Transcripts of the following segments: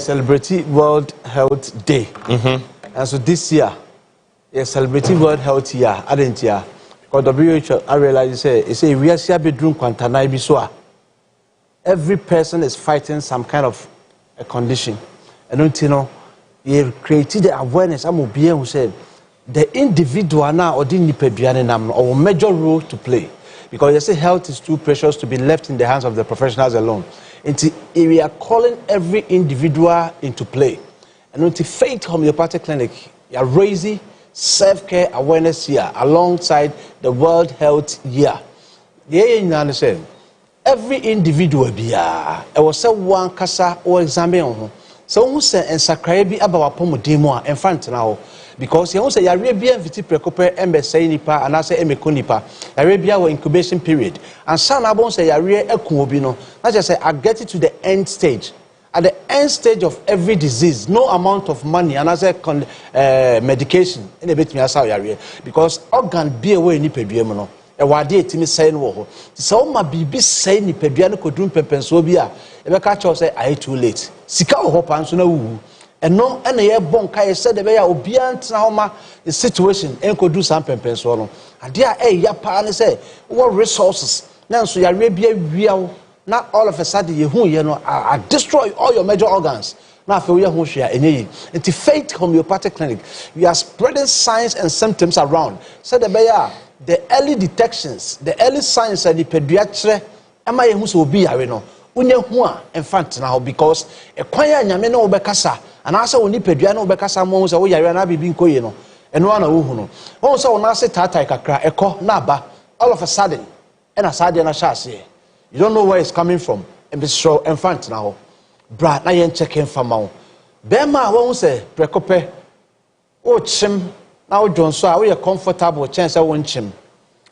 celebrating World Health Day. And so this year, celebrating World Health Year. I didn't hear. Because WHO, I realize we are here bedroom quantana biswa. Every person is fighting some kind of a condition. And don't you know, you created the awareness. I'm who said the individual now or the nipebiane or major role to play. Because they say health is too precious to be left in the hands of the professionals alone. And we are calling every individual into play. And until Faith Homeopathic Clinic, you are raising self-care awareness here alongside the World Health Year. You understand? Every individual be I was say one kasa or examine. So who say and sacrabi about pomo demo and front now. Because you say Arabian viti precope say nipa and I say emekonipa. Arabia were incubation period. And some abon say Aria ekumobino. I just say I get it to the end stage. At the end stage of every disease, no amount of money and as a medication in a bit me area because organ be away ni peduemono. A wadi etimi say no. So ma bibi say ni peduano kodum pepenso bia. Ebe ka cho say I too late. Sika ho panso na wu. And no and ye bon kai said the beya obia ntina homa the situation enko do some pepenso no. Ade a ya pa ne say what resources. Now so ya bia wiawo. Not all of a sudden you know I destroy all your major organs. Now for you share any into Faith Homeopathic Clinic, we are spreading signs and symptoms around. So the early detections, the early signs and the pediatric am I who be no unya hua infant now because a choir nyame no bekasa and also only pediano bekasa mo so we are na bibi nko ye no eno ana wo hu no won so na se tatai kakra eko na ba all of a sudden and asade na shase. You don't know where it's coming from. And be sure infant now. Brad, na yen checking for mau. Bema won't say precope. Oh chim. Now John so we are comfortable chance I won't chim.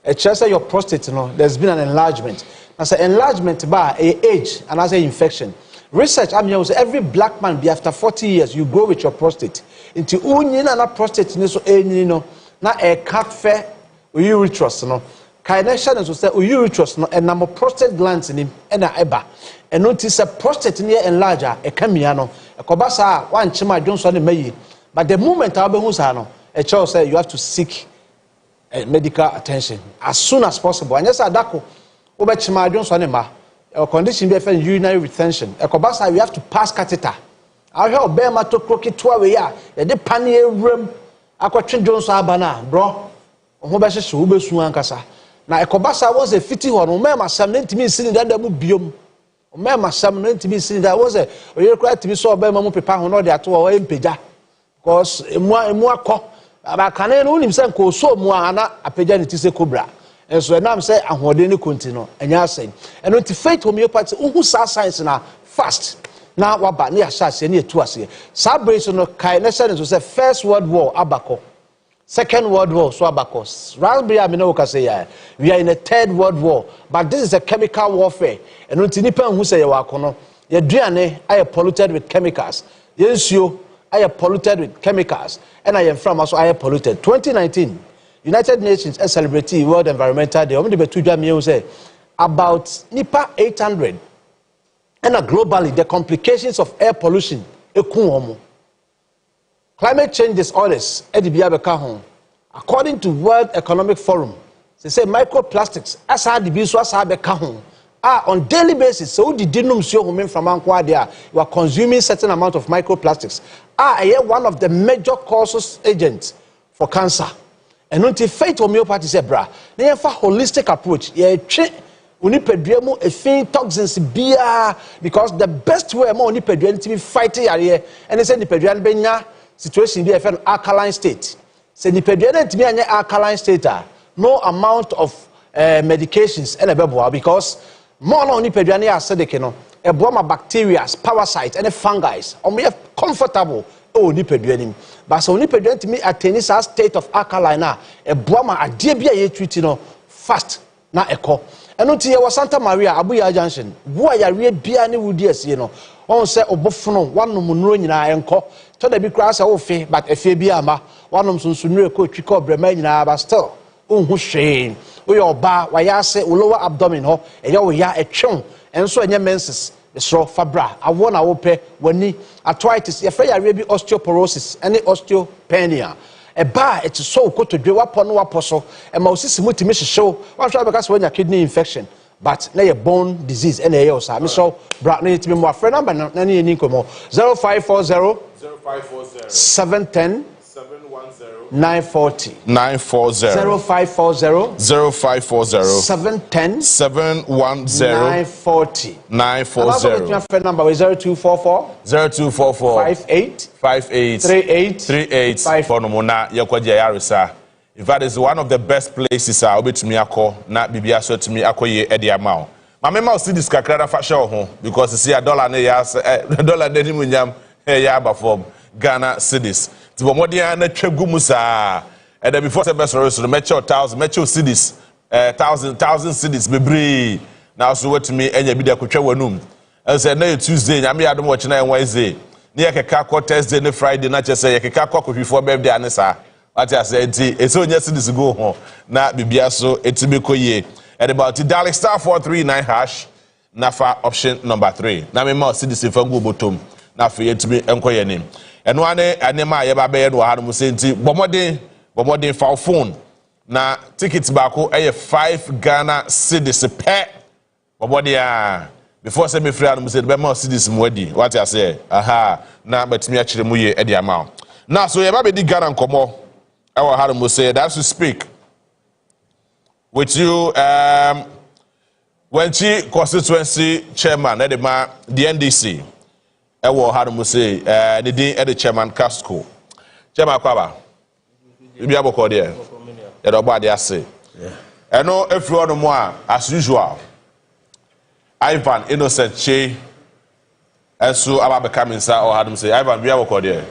A chance your prostate, there's been an enlargement. I say enlargement by age and as an infection. Research I'm here every black man be after 40 years you grow with your prostate. Into unyin and prostate so na a cat fair urethus Kination is to say urethus no and number prostate glands in him and a eba. And notice a prostate near enlarger, a camiano, a cobasa, one chima Johnson may. But the moment I'll be Husano, a child say you have to seek medical attention as soon as possible. And yes, a dako, over chima Johnson ma, a condition be urinary retention. A cobasa, you have to pass catheter. I'll help bear mato crooked 12 ya, a de panier room, a quatrin Johnson abana, bro. Hobasha Shube Suankasa. Na ekobasa was a fiti ho no mema sam na ntimi sini dada mu biom o mema sam na ntimi sini da was a oye kra timi so obema mu pepa ho no de ato o empeja because emu akọ abakane no unim se nko so mu ana apeja ne ti se cobra enso enam se ahode ne konti no enya asen eno ti Faith Homeopathy uhu sa science na fast na waba ne ya sha se ne etu ase sa brace no kai na se First World War abako Second World War, so abacos. Raspberry, I mean, we are in a Third World War, but this is a chemical warfare. And when Tinipan who say you are kono, your DNA, I am polluted with chemicals. Yes, you, I am polluted with chemicals, and I am from also I am polluted. 2019, United Nations celebrating World Environmental Day. Only be 2 million say about Nipa 800, and globally the complications of air pollution. Climate change disorders, according to World Economic Forum, they say microplastics, are on daily basis. So the denum from Anquadia, you are consuming certain amount of microplastics. One of the major causes agents for cancer. And until Faith Homeopathy say, bra, they have a holistic approach. Unipeduemu effing toxins beer because the best way more unipeduenu to be fighting area and they say nipeduenu benya situation be an alkaline state. Say nipeduenu to be an alkaline state, no amount of medications and a because more no nipeduenu acidic no a bomb of bacteria, parasites and fungi or we have comfortable oh nipeduenu. But so nipeduenu to me attain this state of alkaline na a bomb a dear be treating no fast na echo. And until you Santa Maria, Abuya Junction, why are we being with this? On say Obofuno, one no Munroina and co, to the big grass of fee, but a Fabiama, one of some sooner coach, Chico Bremena, but still, who shame. We all bar, why I say lower abdomen, and you are a chum, and so in your menses, so fabra awo na wo pe wani arthritis ye fe yare bi osteoporosis ene osteopenia eba it so kotodwe wapo no wapo so e ma osisi mutimi hyehew wa hwa be ka so anya kidney infection but na ye bone disease ene ye osa me so bra na yetimi mo afre number na ne ni nkomo 0540 710 940 0540 710 940 940 number 0244 58 38 for no na yakwaje yarisa. In fact, it's one of the best places I will to me ako na bibia so to me akoye e dia ma. Ma me ma see this kakra fa show ho because you see a dollar na ya dollar na ni munyam ya ba form Ghana cedis. Ti bomodian na twegu musa. And then before the best so metro 1000 metro cedis 1000 cedis bebre. Now so what to me enya bi da kotwa wanum. And say na Tuesday nyame adom wo china Wednesday. Ni ekeka ko Thursday ne Friday na chese ekeka ko before birthday anisa. What I say it's so yes this go home. Na bibia so etibe koye. And about dial star 439 hash nafa option number 3. Na me ma cedis fangu bottom. Na fe etibe enkoye nim. And one anema yeba be no ha no senti bomodin fa phone na tickets bako eye 5 Ghana cedis per bomodia before say me free no say be ma cedis mwadi what I say aha na betimi a kire mu ye e dia ma na so yeba be di Ghana nkomo e wa ha no say that to speak with you when she constituency chairman e de ma the NDC ewo ha no say the din e the chairman Casco chairman kwaba bibia boko there e do ba dey say eno efri no mo as usual Ivan Innocent Che enso aba be come inside or ha no say Ivan bibia boko there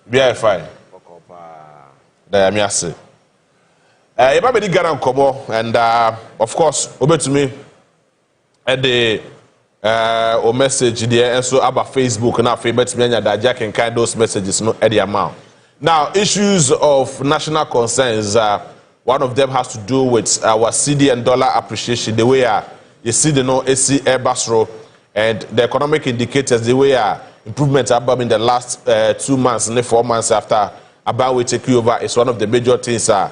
bibia fine boko pa da ya mi ase e ba be di Ghana nkomo and of course obetumi e the or message there and so about Facebook and after but me anya da jack and kind those messages no at the amount. Now issues of national concerns one of them has to do with our CD and dollar appreciation the way you see the no AC Airbus and the economic indicators the way improvements above in the last 2 months and 4 months after about we take you over is one of the major things and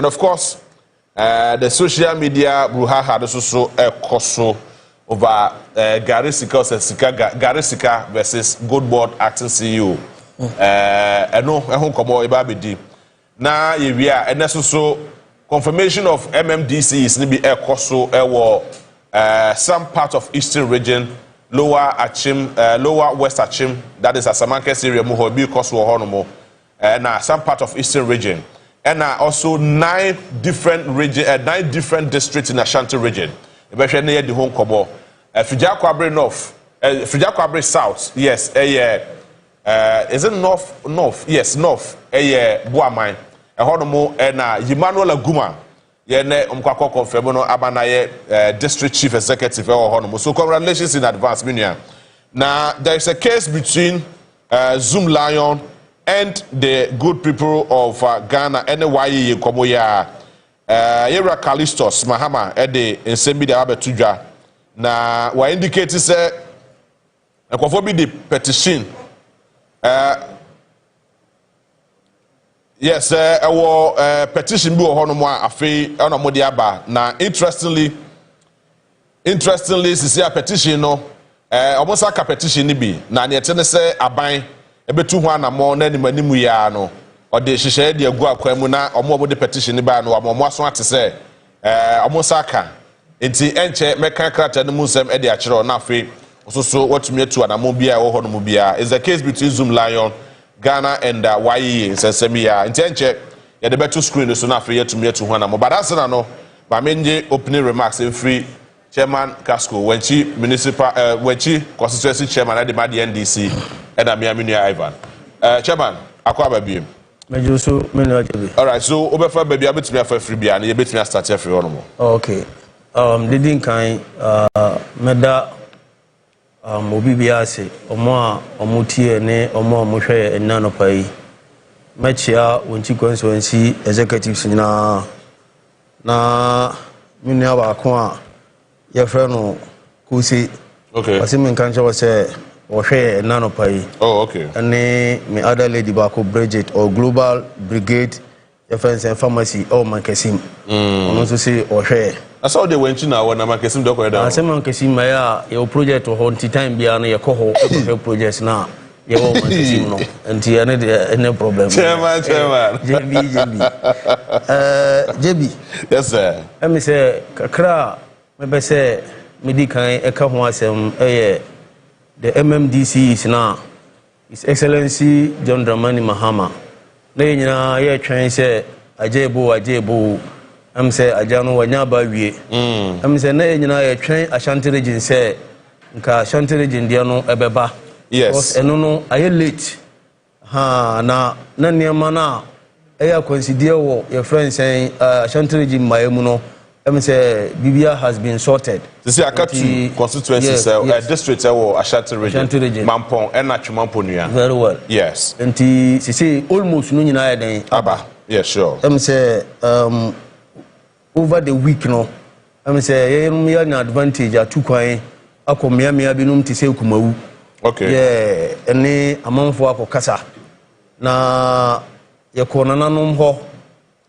of course the social media bruhaha so koso over Garisika versus Good Board acting CEO. No, komo ebabedi. Na yewia so confirmation of MMDC is nibi koso some part of Eastern region, Lower Achim, Lower West Achim, that is Asamankes area mo hobi koso honomo. Na some part of Eastern region. And also 9 different districts in Ashanti region. Ebehwe na ye di hon komo Fijakwabre North Fijakwabre South yes is it north yes north Boaman honomo na Emmanuel Aguma ye ne omkwakọ confirm no abana ye district chief executive honomo so congratulations in advance minia. Now there is a case between Zoom Lion and the good people of Ghana NYE komo ya Yera Callistus Mahama ede ensembi de abetudwa na wa indicate say ekofo bi the petition yes petition bi ho no mo afi ona mo de aba na interestingly sisi a petition no almost a petition ni bi na ne tene say aban ebetu ho anamo na animu ya no o de hihye de agu akwan mu na omo de petition ni ba no omo aso ate say almost aka enti enche meka krata no musem e de akire na afi so watumi atu anamo bia wo ho no mu bia is the case between Zoom Lion Ghana and YE Sensemia enti enche ye de betu screen so na afi yatumi atu ho anamo but that's no ba menje opening remarks in free Chairman Casco when she municipal when she constituency chairman at the NDC and Aminu Ivan chairman akwa babiem mejuso menu. All right, so obefa baby abetumi afa free bia na ye betumi start free one more. Okay, didn't kind meda obi bia se omo omutie ne omo mohwe enna no pai mechia wonchi constituency executives na menu aba ko a ye frɛ no Kusi. Okay. I see me can't was say or share nano pay. Oh, okay. And me other lady Bako Bridget or Global Brigade Defense and Pharmacy or Maakye. I want to say or share. I saw they went in now when Maakye do ko da. I say Maakye maya your project or hon time bia na your coho projects now. You want Maakye no. And any problem. Chairman. JB. Yes sir. Let me say kakra me say me kan e ka ho asem the MMDC is now His Excellency John Dramani Mahama. Na nyina ye twen say ajebo am say ajano wanya ba wie. Am say na nyina ye twen Ashanti region say nka Ashanti region dia no ebeba. Yes. Because eno no aye late. Na niema na eya consider wo your friend saying Ashanti region mayemu no am say Bibia has been sorted. This is Akatu constituencies district Ashanti region. Mampong and Achumampo Nua. Very well. Yes. And she say almost no nyina den. Aba. Yeah, sure. Say over the week no. Say me an advantage atu kwan akomia binum ti say kumawu. Okay. Yeah, ene amanfo akokasa. Na ye konananom ho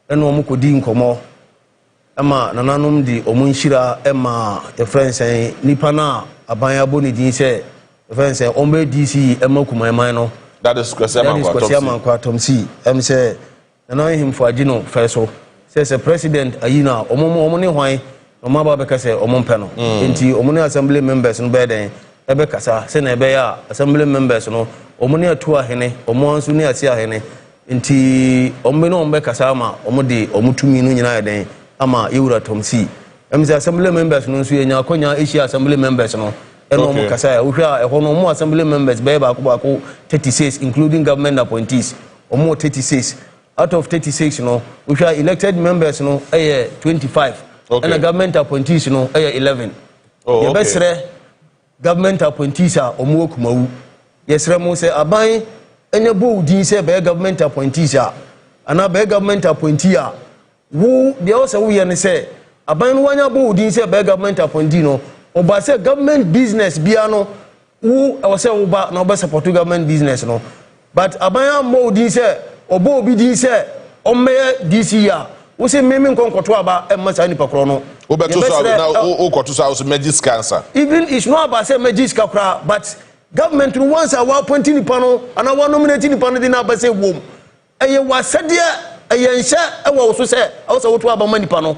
ene omukodi nkomo. Ama nananom di omunshira ema your friend say nipa na aban aboni din say your friend say ombe DC ema kumaman no. That is Kwasiama Kwatomsi. Say nana him for agino first so say president ayina omo ne hwan omo ba beka say omo mpe no. Enti omo ne assembly members no be den ebe kasa say na ebe ya assembly members no omo ne atu ahene omo anso ne asi ahene. Enti omo no ombe kasa ma omo de omo tumi no nyina den ama Yura Tomsi. Say assembly members no so yenya akonya Asia assembly members no eno mo kasa ya uhwa ehono mo assembly members be ba ko 36 including government appointees omo 36 out of 36 which are elected members 25 and the government appointees 11. Oh, the best government appointees are omo kumawu yesre mo say aban enye bo din say be government appointees are ana be government appointee are wo they also we and say aban wanya bo din say be government appointee no oba say government business bia no wo I say oba na oba support government business no but aban mo din say obo obi din say omme this year wo say meme nkonkoto aba emasa ni pakro no obeto so na okoto so magic cancer even it's not about say magic kakra but government no once a wa appointing ni pano ana wa nominating ni pano din aba say wom eye wa sade eye nche e wo so say wo to aba mani pano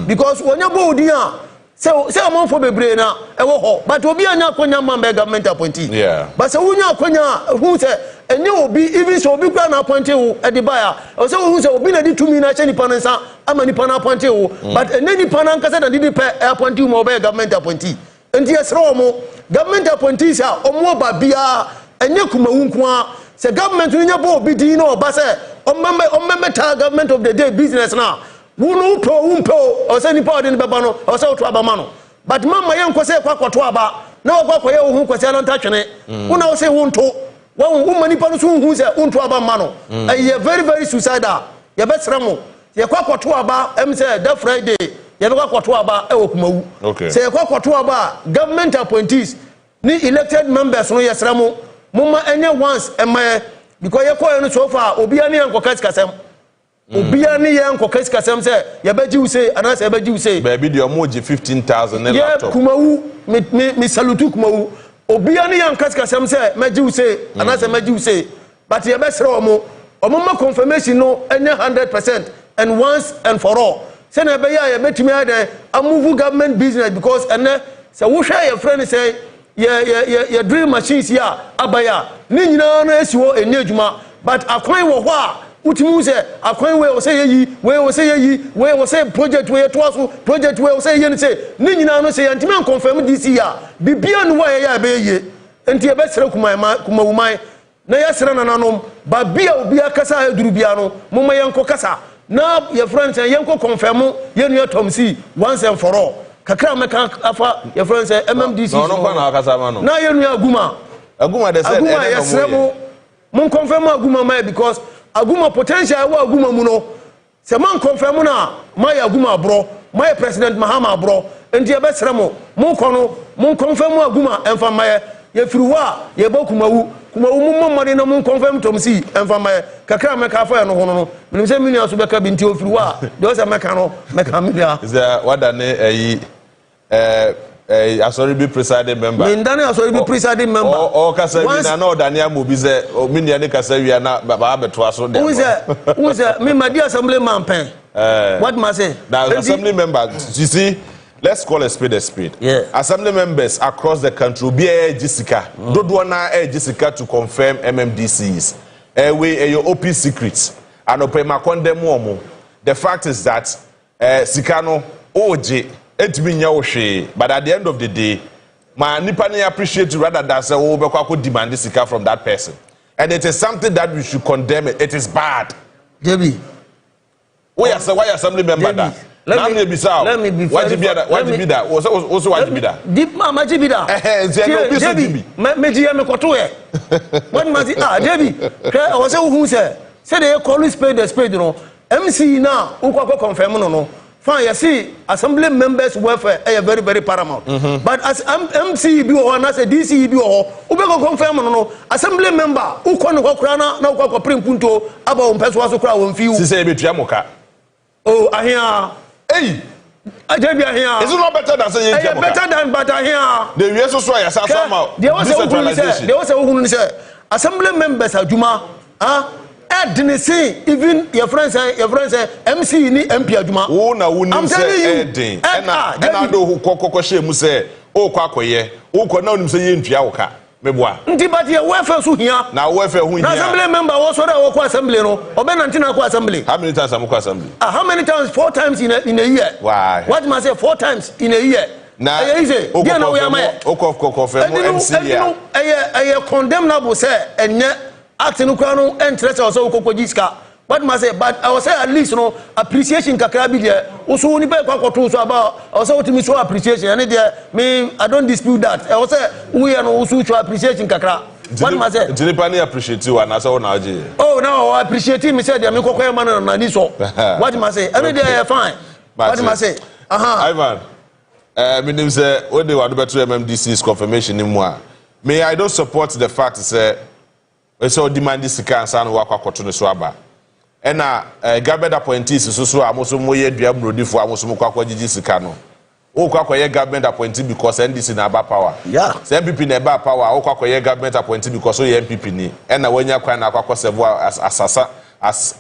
because wonya bo din a say amon for bebre na e wo ho but obi anya akonya man be government appointee but say wonya akonya who say enye obi even so obi kwa na appointee wo e de baya o say who say obi na di tumi na che nipa nsa ama nipa na appointee wo but ene nipa na nkasa na di pe appointee mo be government appointee enti esre omo government appointees a omo ba bia enye kumawu nko a say government nya bo obi din na oba say omembe ta government of the day business na wunu umpo o say nipa odi ne beba no o say oto aba ma no but mama ye nko say kwakoto aba na okwakoye wo hu kwase no ntachwene wona o say wonto wo manipa no so hu say wonto aba ma no ye very very suicidal ye besre mo ye kwakoto aba em say that Friday ye kwakoto aba e wo kumawu say ye kwakoto aba government appointees ni elected members no yesre mo mumma enye once ema because ye koyo no so far obi ani enko kasikasem obia ni ye enko kasikasem say ye beji u say ana say beji u say baby the omoji 15,000 na laptop ye kumawu mi salutu kumawu obia ni ye enko kasikasem say meji u say ana say meji u say but ye be sere omo ma confirmation no any 100% and once and for all say na be ya ye betimi ade amove government business because ene say wo hwa your friend say ye drill machines here abaya ni nyina na esiwo eni adwuma but akwan wo ho a utimu se akwan we o say yi we o say yi we o say project we to aso project we o say yi ni say ni nyina no say antime confirm this year bibia no wa ya be ye enti e be sere kumawuman na ya sere nananom ba bia obi akasa aduru bia no mumma yenko kasa na your friends yenko confirm ye nu Tomsi once and for all kakra meka afa your friends say MMDC no kwa na akasa ma no na ye nu aguma they said aguma yesre mo confirm aguma mai because aguma potential wa aguma mu no se man confirm na mai aguma bro my President Mahama bro and the best remo Monkono Mon confirm Aguma and from my Yefruwa Yebokumawu Kumawu money no Mon confirm to see and from my Kakra Mekafa and Hono when say millions of Beka Binti Fruwa those are Mecano Mecamia is there what sorry be presiding member. Mindani sorry be presiding member. Oh, Kasa no Daniel Mubize or Miniani Kasa we are not Baba to us. Who is me my dear assemblyman pen? What must say? Now assembly members, you see, let's call a spade a spade. Yeah. Assembly members across the country be Jessica. Don't want Jessica to confirm MMDCs. We your OP secrets. And open my condemn more. The fact is that Sikano OJ. But at the end of the day, my nipani appreciate you rather than say, oh, we could demand this from that person. And it is something that we should condemn it. It is bad. JB. Why assembly member that? Let me be that. Why be that? Also why be that? Deep mama be that. JB. Me koto e. What must JB. I was who say they call spade the spade no. MC now who confirm no. Fine, you see, assembly members' welfare is very, very paramount. But as MC and as a DC who confirm no assembly member who can go krana na go print punto about person so crowd on few. Say be tuamoka. Oh, I hear. Hey. I tell you here. Is it not better than saying tuamoka? Better than but I hear. The yeso so ya somehow. There was a who say assembly members are Juma. Didn't say even your friends say MC ni MP aduma. Oh na woni say edin. And I do who kokokoshe mu say o kwakoye. O ko na woni say ye ntua wo ka. Meboa. Nti but your welfare so here. Na welfare hu here. Assembly member was so that wo assembly no. Obe na ntina ko assembly. How many times am ko assembly? How many times? 4 times in a year. Why? What must say 4 times in a year? Na confirm MC here. I condemnable say enye acting no interest also kokojiska. What must say? But I will say at least appreciation kakra bi there. Also ni be kwakoto so about also to me show appreciation. And there me I don't dispute that. I will say we are also show appreciation kakra. What must say? Jinipani appreciate you and asa na aje. Oh no, I appreciate him. Me say there me kokoye man na ni so. What must say? And there fine. What must say? Ivan. Me name say when they want to better MMDC's confirmation in moi. Me I don't support the fact say we say demand this can san wa kwakoto no so aba. And government appointees so amoso moye dua brodifo amoso kwakwaji sika no. O kwakwaye government appointee because NDC na aba power. Yeah. Say MPP na aba power o kwakwaye government appointee because o ye MPP ni. And na wanya kwan na kwakwasevo as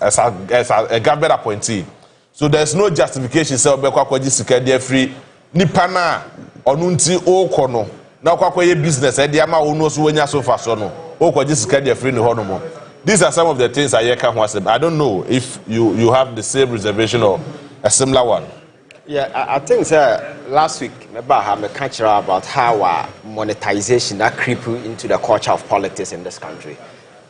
a government appointee. So there's no justification say obekwaji sika dey free nipa na onu nti o kono na kwakwaye business e dey ama onu so wanya so fa so no. O kwaji sika dey free ni hono mo. These are some of the things I don't know if you have the same reservation or a similar one. Yeah, I think last week I had a catch about how monetization that creep into the culture of politics in this country.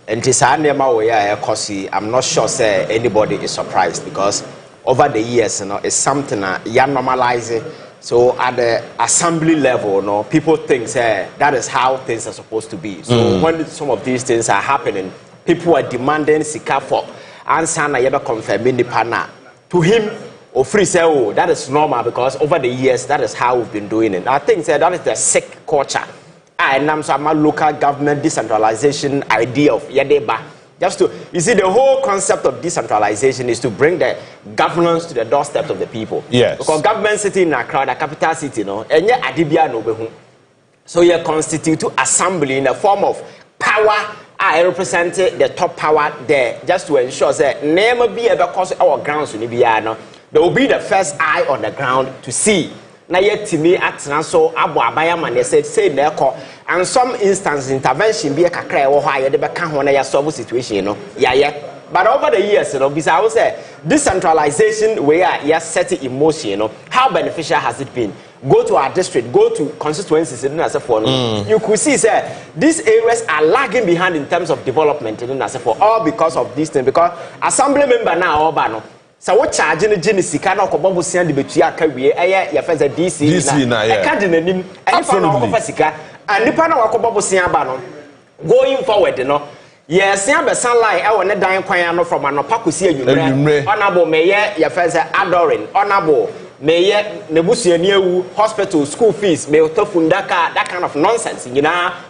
And this Kusi, I'm not sure anybody is surprised because over the years, it's something you normalize it. So at the assembly level, people think that is how things are supposed to be. So when some of these things are happening, people are demanding sika for answer na yeba confirming the partner. To him, or free say, oh, that is normal because over the years, that is how we've been doing it. I think that is the sick culture. And I'm some local government decentralization idea of Yadeba. Just to, you see, the whole concept of decentralization is to bring the governance to the doorstep of the people. Yes. Because government city in Accra, the capital city, and yet Adibia no behu. So you constitute assembly in the form of power. I represent the top power there just to ensure that never be ever cause our grounds in Ibiano. There will be the first eye on the ground to see. Now yet to me at so Abu Abayam and they said say there and some instances intervention be a kakra or higher the back when I solve situation, yeah. But over the years, because I would say decentralization where you set it in motion, how beneficial has it been? Go to our district, go to constituencies, you could see these areas are lagging behind in terms of development, all because of these things. Because assembly member now, so what charging the Genesis cannot come up send the Betia Kawi, your friends at DC, I can't in the name, and the panel of Siabano going forward, yes, yeah, but sunlight, I want to die from an opacusi, honorable mayor, your friends are adoring, honorable. may nebusianiu hospital school fees may tofundaka that kind of nonsense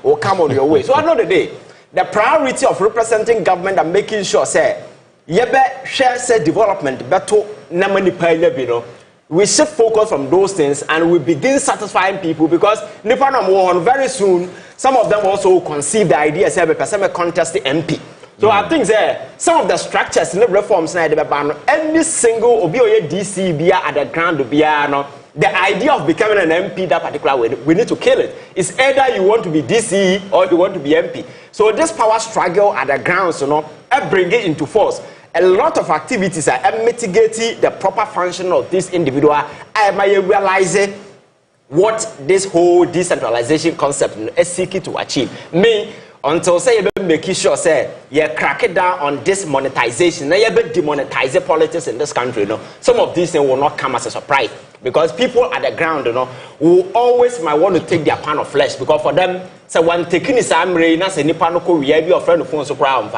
will come on your way. So another day the priority of representing government and making sure say yebe share say development better namani pile we shift focus from those things and we begin satisfying people because very soon some of them also conceive the idea say be contest the MP. So I think some of the structures in the reforms now any single obi DC bia at the ground bia the idea of becoming an MP that particular way we need to kill it. It's either you want to be DC or you want to be MP. So this power struggle at the grounds bring it into force. A lot of activities are mitigating the proper function of this individual. I might realize what this whole decentralization concept is seeking to achieve. Me, until say you make sure say you crack it down on this monetization. Now you demonetize politics in this country. Some of these things will not come as a surprise because people at the ground, will always might want to take their pound of flesh because for them, so when taking is amre, na say nipa no ko we be your friend phone so crowd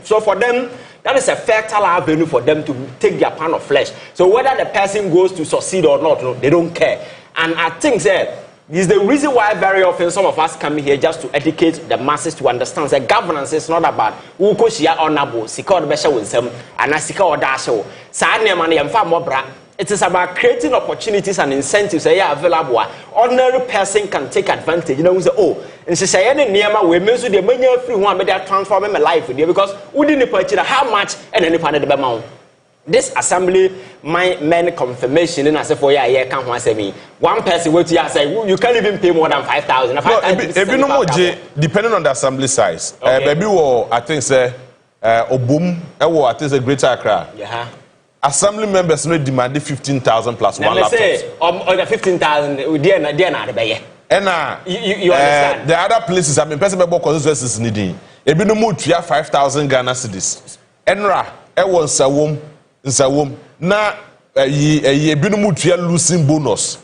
so for them. That is a fertile avenue for them to take their pound of flesh. So whether the person goes to succeed or not, they don't care. And I think that this is the reason why very often some of us come here just to educate the masses to understand that governance is not about who koshia honorable, sika or besha winsem, and sika or dasho. It is about creating opportunities and incentives that are available. Ordinary person can take advantage. We say, oh, and she say, any near we measure the money free one, but they are transforming my life with you because we didn't purchase how much and any part of the amount. This assembly, my main confirmation, and I say for can't say me. One person will say, you can't even pay more than 5,000. If you know more, depending on the assembly size, baby, I think say, Obum, I think a Greater Accra. Yeah. Assembly members no demanded 15,000 plus one laptop. Or the 15,000, dear not be. And you understand? The other places, I mean, person about constituencies needing. Ebi no more 5,000 Ghana cedis. Enra, won sawom. Na ebi no more losing bonus.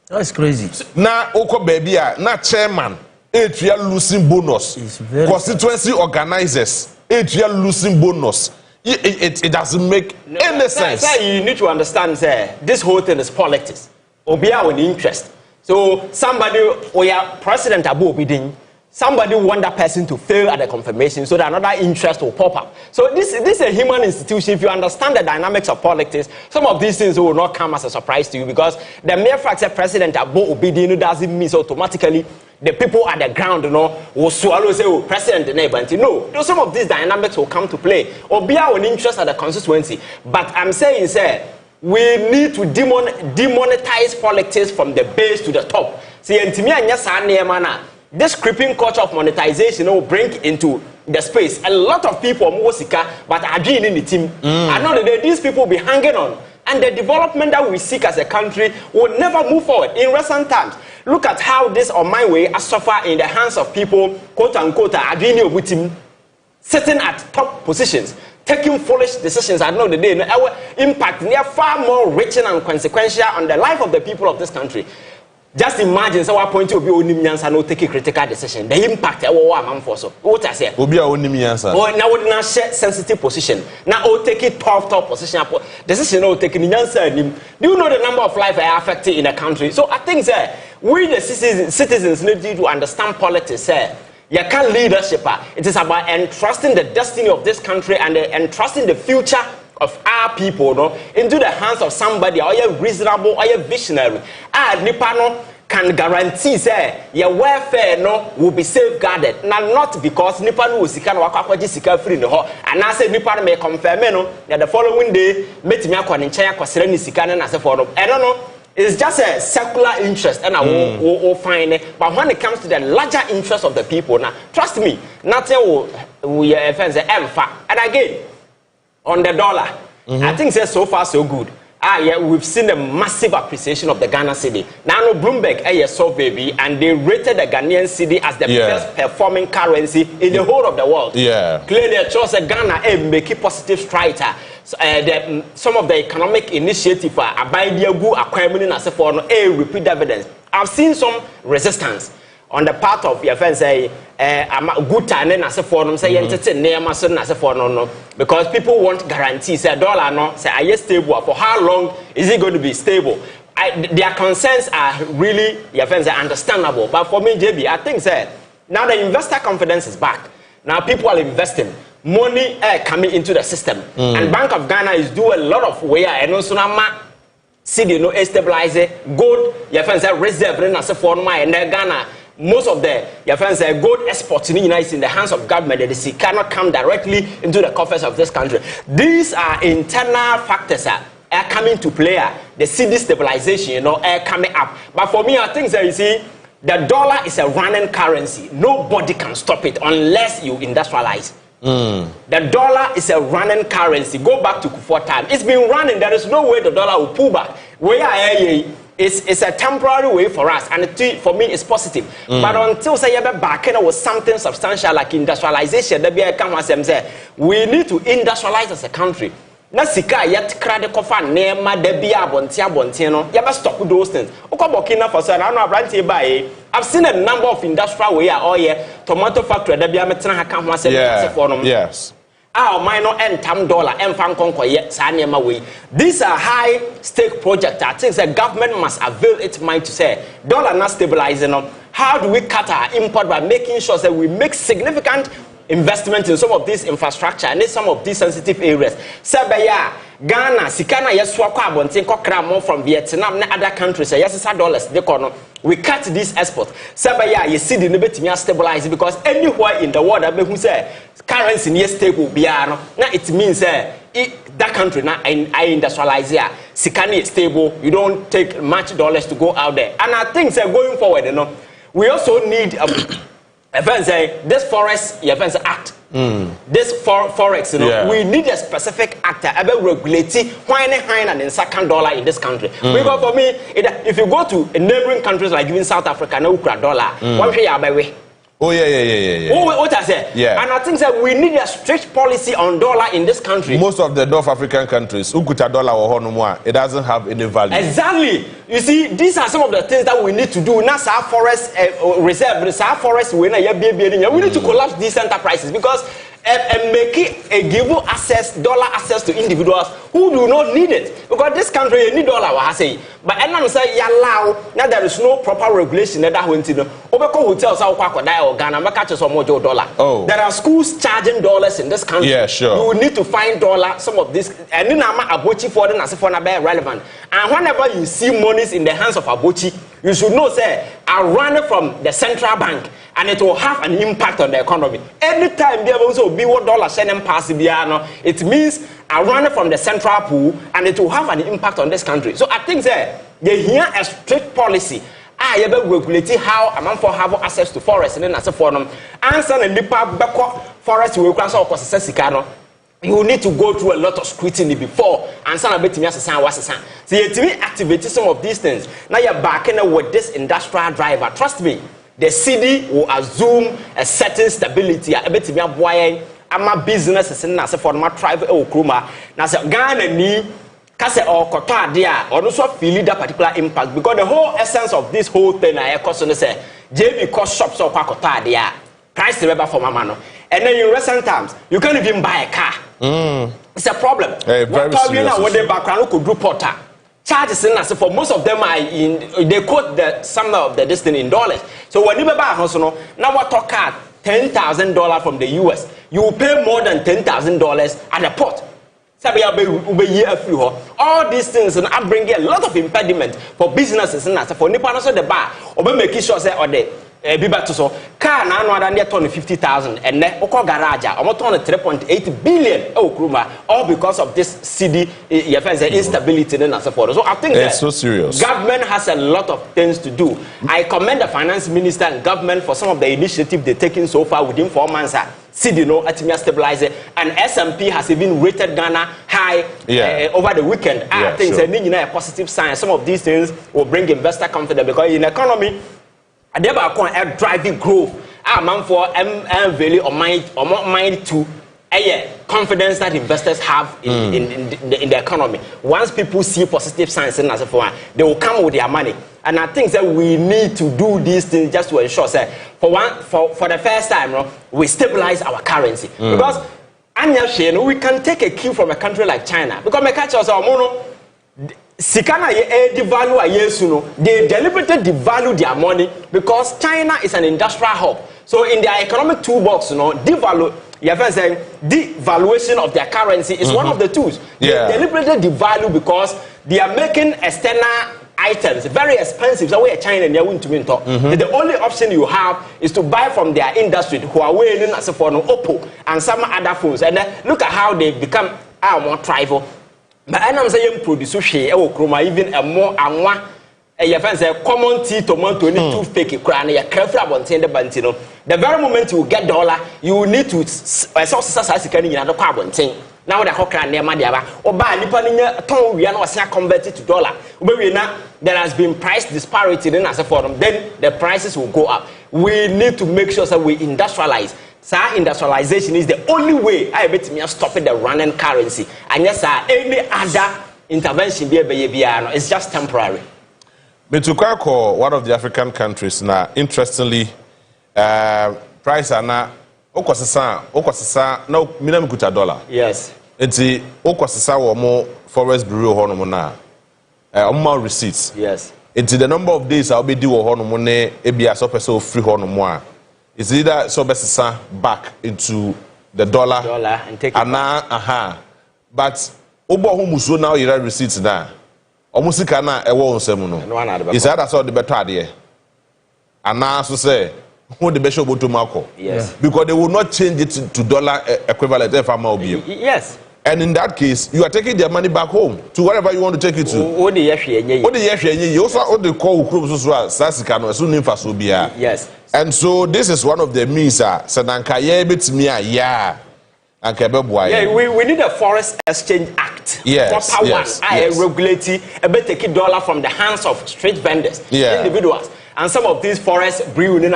That's crazy. Na oko baby na chairman, losing bonus. Constituency organizers, losing bonus. It doesn't make any sense. Sir, you need to understand, sir, this whole thing is politics. Obia with interest. So somebody, or your president Abu Obidin, somebody want that person to fail at the confirmation so that another interest will pop up. So this is a human institution. If you understand the dynamics of politics, some of these things will not come as a surprise to you because the mere fact that President Abu Obidin doesn't mean automatically the people at the ground, will swallow say, oh, President neighbor. No, some of these dynamics will come to play. Or be our interest at the constituency. But I'm saying, sir, we need to demonetize politics from the base to the top. See, this creeping culture of monetization will bring into the space a lot of people but are doing in the team. I know that these people will be hanging on. And the development that we seek as a country will never move forward. In recent times, look at how this on my way has suffered in the hands of people, quote unquote, sitting at top positions, taking foolish decisions. I know the day our impact near far more reaching and consequential on the life of the people of this country. Just imagine so point of view and no take a critical decision. The impact what I say. Now would not share sensitive position. Now take it top position. Decision no taking in answer. Do you know the number of lives are affected in the country? So I think that we the citizens need to understand politics. You can't leadership. It is about entrusting the destiny of this country and entrusting the future of our people into the hands of somebody or a reasonable or a visionary. Nipano can guarantee say your welfare will be safeguarded. Now not because Nipano will seek and sika free in the hall. And I say Nipano may confirm that the following day met me in China considering sika and as a forum. I don't know. It's just a secular interest and I will find it. But when it comes to the larger interest of the people, now trust me, nothing will offend the and again. On the dollar, I think that's so far so good. Yeah, we've seen a massive appreciation of the Ghana cedi. Now, Bloomberg survey and they rated the Ghanaian cedi as the best performing currency in the whole of the world. Yeah, clearly it shows that Ghana make a positive stride. Some of the economic initiative are by the acquiring as a repeat evidence. I've seen some resistance. on the part of your friends say good time and as a form say no because people want guarantees say dollar no say are you stable for how long is it going to be stable. Their concerns are really your friends are understandable, but for me JB I think say now the investor confidence is back. Now people are investing money coming into the system and Bank of Ghana is doing a lot of way and also now see the no stabilize gold your friends are reserve and as a form and Ghana most of the your friends say gold exports in the hands of government that they cannot come directly into the coffers of this country. These are internal factors are coming to play. The cedi stabilization, coming up. But for me, I think that you see, the dollar is a running currency. Nobody can stop it unless you industrialize. The dollar is a running currency. Go back to Kufuor time. It's been running. There is no way the dollar will pull back. It's a temporary way for us, and for me, it's positive. But until say you back with something substantial like industrialization, we need to industrialize as a country. Na sika yet krade kofa nema da bia abonte no ya be stop those things. Burkina Faso na no abrantie bae. I've seen a number of industrial way oil tomato factory da bia metena ha ka ho asem for no. Yes. Our minor entam dollar enfan konkoye sa nema way. These are high stake projects. I think the government must avail its mind to say dollar not stabilizing. How do we cut our import by making sure that we make significant investment in some of this infrastructure and in some of these sensitive areas. Sabaya, Ghana, Sikana, Yeswako, Abontin, Kokra, from Vietnam, and other countries, yes, dollars, they call. We cut this export. Sabaya, you see the Nibet stabilize because anywhere in the world, who say currency near stable, now it means that country now I industrialize here. Sikani is stable, you don't take much dollars to go out there. And I think going forward, we also need this forest act. This forex, we need a specific actor about regulating wine and second dollar in this country. Because for me, if you go to neighboring countries like even South Africa, no dollar, one way. Oh yeah. What I say? Yeah. And I think that we need a strict policy on dollar in this country. Most of the North African countries, ukuta dollar or honumwa, it doesn't have any value. Exactly. You see, these are some of the things that we need to do. Now, our forest reserve, our forest, we need to collapse these enterprises because and make it a give dollar access to individuals who do not need it. Because this country you need dollar, I say. But I'm say allow now there is no proper regulation that went in. Obeko hotels are or Ghana, catch some more dollar. Oh. There are schools charging dollars in this country. Yeah, sure. You will need to find dollar, some of this, and then I'm abochi for them as if for relevant. And whenever you see monies in the hands of abochi, you should know, say, I run from the central bank, and it will have an impact on the economy. Anytime there will also be what dollar sending pass it means I run from the central pool, and it will have an impact on this country. So I think that they hear a strict policy. I ever regulate how a man for have access to forest and then as a forum. Answer and the forest will cross or Sikano. You need to go through a lot of scrutiny before and some of it to so you activate some of these things. Now you're backing with this industrial driver. Trust me, the city will assume a certain stability. A bit of why I'm business and as a for my tribe or Kruma. Now, Ghana need Kase or Kota there or also feel that particular impact because the whole essence of this whole thing I question say JB cost shops or Kota there. Price the rubber for my man. And then in recent times, you can't even buy a car. It's a problem. Hey, very serious. What the background could do porter. Charges in as for most of them are in they quote the sum of the distance in dollars. So when you buy a house, now what talk card $10,000 from the US, you will pay more than $10,000 at the port. All these things and bring a lot of impediment for businesses and for Nippon also the bar or making sure say or the Biba to so car now than they turn 50,000 and then Oko Garage almost turn 3.8 billion all because of this CD instability and so forth. So I think it's so serious. Government has a lot of things to do. I commend the finance minister and government for some of the initiatives they've taken so far within 4 months. CDNO Atimia stabilizer and S&P has even rated Ghana high over the weekend. I think it's a positive sign. Some of these things will bring investor confidence because in the economy, they are driving growth. Man for value or mind to confidence that investors have in the economy. Once people see positive signs in as for they will come with their money. And I think that we need to do these things just to ensure that for the first time, we stabilize our currency. Because we can take a cue from a country like China. Because my catch Sikana devalue they deliberately devalue their money because China is an industrial hub. So in their economic toolbox, devaluation of their currency is one of the tools. They deliberately devalue because they are making external items very expensive. So where China and the only option you have is to buy from their industry, Huawei, Oppo, and some other phones. And look at how they become more tribal. But I'm saying produce even a more common tea tomato need to fake it crown a careful about the bantino. The very moment you get dollar, you need to sources can in another carbon thing. Now the hawker near Madiaba or buy Nippon ton we are not converted to dollar. There has been price disparity in as a forum, then the prices will go up. We need to make sure that we industrialize. So industrialization is the only way I bet me stopping the running currency. And yes, any other intervention it's just temporary. Metukako, one of the African countries now, interestingly, price are now okosisa no minimum kuta dollar. Yes. Enti okosisa wo mo forest bureau ho no mo na more receipts. Yes. Enti the number of days I'll be do ho no mo ne ebia so person free ho no mo a. It's either so besisa back into the dollar and take it back. But obo ho muso now you receipts na. Omusika na ewo onsem no. Is that so the better idea? Ana so say who the best to Marco? Yes. Because they will not change it to dollar equivalent if I'm yes. And in that case, you are taking their money back home to wherever you want to take it to. You also call yes. And so this is one of the means we need a Forest Exchange Act. Yes, for power. Yes. Regulating taking dollar from the hands of street vendors, individuals. And some of these forest brewing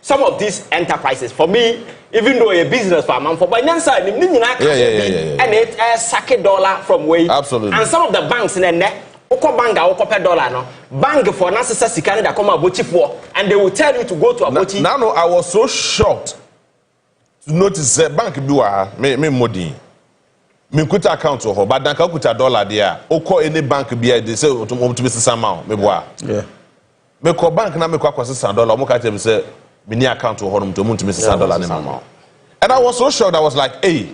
some of these enterprises, for me, even though a business for man for and it sack dollar from way. Absolutely. And some of the banks in the dollar no bank for necessary that come abochi for, and they will tell you to go to abochi. Now I was so shocked to notice that bank do me modi. Me kuta account ho but dan ka kuta dollar there o call any bank be they say to be sama me boa me call bank na me kwa kwase dollar mo ka tell me say me ni account ho no to me $60 na mama. And I was so shocked. I was like, hey,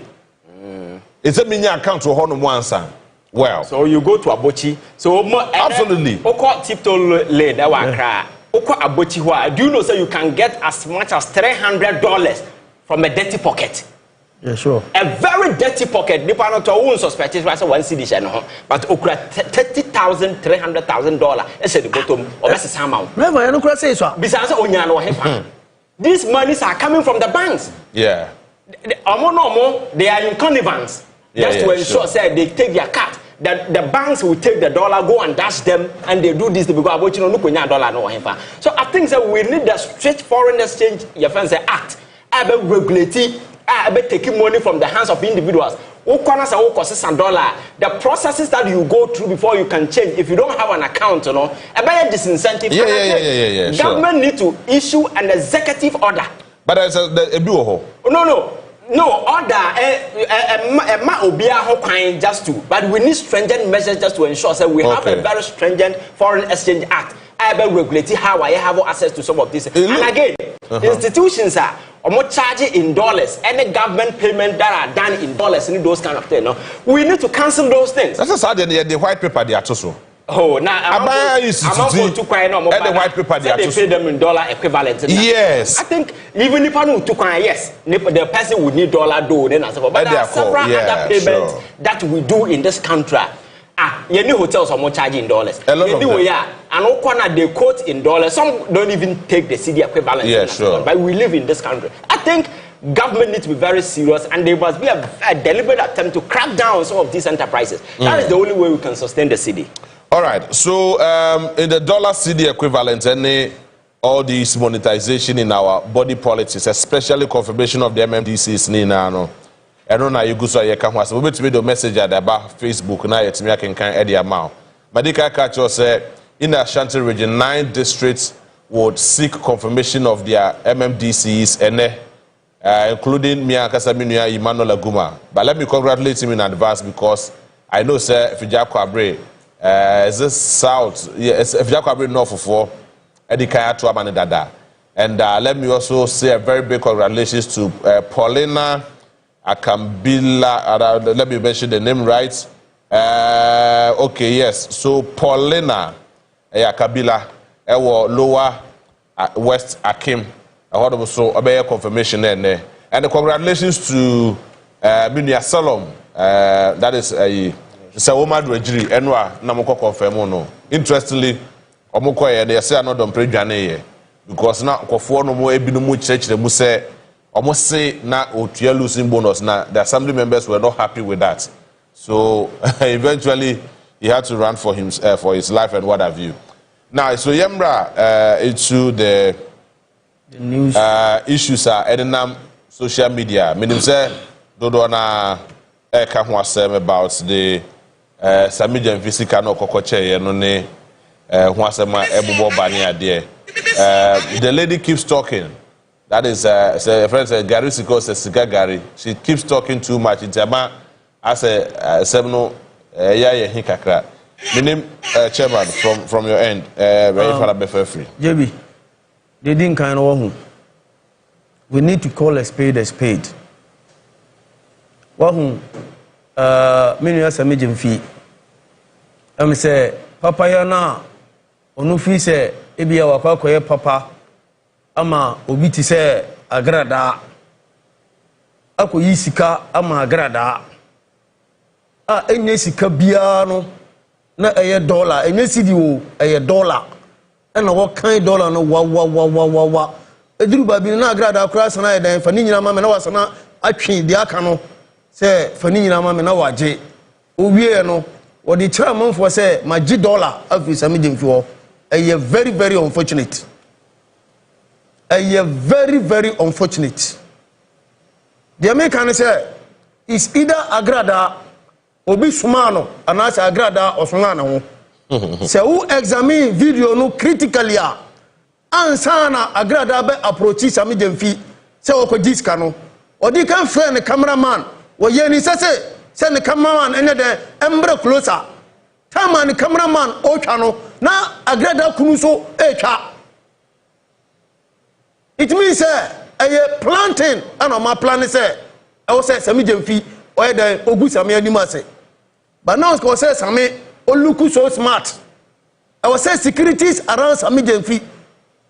is it me ni account ho no mo answer? Well, so you go to abochi, so absolutely o call tiptoe lane that wa kra o call abochi ho. Do you know say you can get as much as $300 from a dirty pocket? Yeah, sure. A very dirty pocket. Nipa no to won suspect is one cedi no, but okura $30,000, $300,000. E say the bottom or best amount. Never, you no kura say so. Besides onya no hepa. These monies are coming from the banks. Yeah. They are in connivance. Just to ensure say they take their cut. That the banks will take the dollar, go and dash them, and they do this because about no dollar no hepa. So I think that we need the Straight Foreign Exchange Act. Regulating taking money from the hands of individuals. The processes that you go through before you can change, if you don't have an account, a better disincentive. Government need to issue an executive order. But there's a bureau. No order. Just to. But we need stringent measures just to ensure that we have a very stringent Foreign Exchange Act. Regulating how I have access to some of this. And again, institutions are charging in dollars. Any government payment that are done in dollars and those kind of things. No? We need to cancel those things. That's how the white paper they are so. Oh, now I'm going to cry no more. And the white paper they pay them in dollar equivalent. Yes. I think even if I know to cry, yes, the person would need dollar do. But there are several other payments that we do in this country. You hotels are more charging in dollars. A lot of them. And all corner they quote in dollars. Some don't even take the CD equivalent. Yeah, sure. But we live in this country. I think government needs to be very serious, and there must be a deliberate attempt to crack down on some of these enterprises. That is the only way we can sustain the CD. All right. So in the dollar CD equivalent, any all this monetization in our body politics, especially confirmation of the MMDCs Nina no. I don't know you go so you can was we to the message at about Facebook now yet me can Eddie amount. Madika catch us in the Ashanti region 9 districts would seek confirmation of their MMDCs and including Mia Kasaminia Emmanuel Aguma. But let me congratulate him in advance because I know sir Fijako Abre is this south yes Fijako Abre north for Edikaya to Amanedada. And let me also say a very big congratulations to Paulina Akambila. Let me mention the name right. Okay, yes. So Paulina Akabila, Lower West Akim. I heard also a confirmation there. And congratulations to Minia Salom. That is a Sawoma Dwejiri. Onua Namoko confirm no. Interestingly, Omokoye they say not don pray dwane because now kofo no mo ebinu mu church mu say almost say na otua losing bonus na the assembly members were not happy with that. So eventually he had to run for him for his life and what have you. Now so Yemra into the news issues are edinam social media. Meaning say dodo na eka ho asem about the Samijan physical no kokoche no ne the lady keeps talking. That is a friend said Gary Siko says Gary. She keeps talking too much. It's about as a seminal hikakra. The name chairman from your end. Very far free. JB, they didn't kind of we need to call a spade a spade. Wahun many years a medium fee. I'm say Papa Yana onu fi se ebia wakwakoye papa ama obi ti se agrada akoyi sika ama agrada enye sika bia no na eye dollar enye sidi wo eye dollar na wo kan dollar no wa eduru ba bi na agrada akura sana edan fa ni nyina ma me na wasana atwe di aka no se fa ni nyina ma me na waje owie no wo di chairman for say magi dollar afi sami demfi wo eye very very unfortunate. Very unfortunate. The American say is either agrada obi sumano and as agrada or sumana ho. Say who examine video no critically ansana agrada be approach sami demfi say okodiska no. Odi kan friend the cameraman wo ye ni say the cameraman ene de embre closer. Tama the cameraman o twa no na agrada kunu so etwa. It means a planting and my plan is I was say Sami Jemfi or the Ogu Sami Animase. But now it's say Sami or look so smart. I was say securities around Sami Jemfi.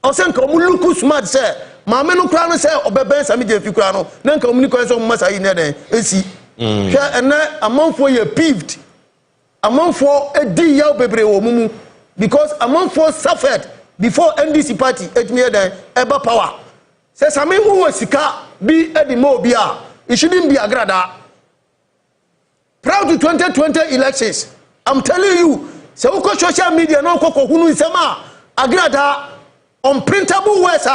I was saying look smart say Mamma no crown say or Bebe Sami Jemfi Crano, then communicate on Massa in there and see. And a month for you peeved. A month for a deal baby or mumu because a month for suffered. Before NDC party, it made ever power. Says I mean who was sika be Eddie Mobia. It shouldn't be agrada. Proud to 2020 elections. I'm telling you, so social media no koko hunu isema agrada unprintable words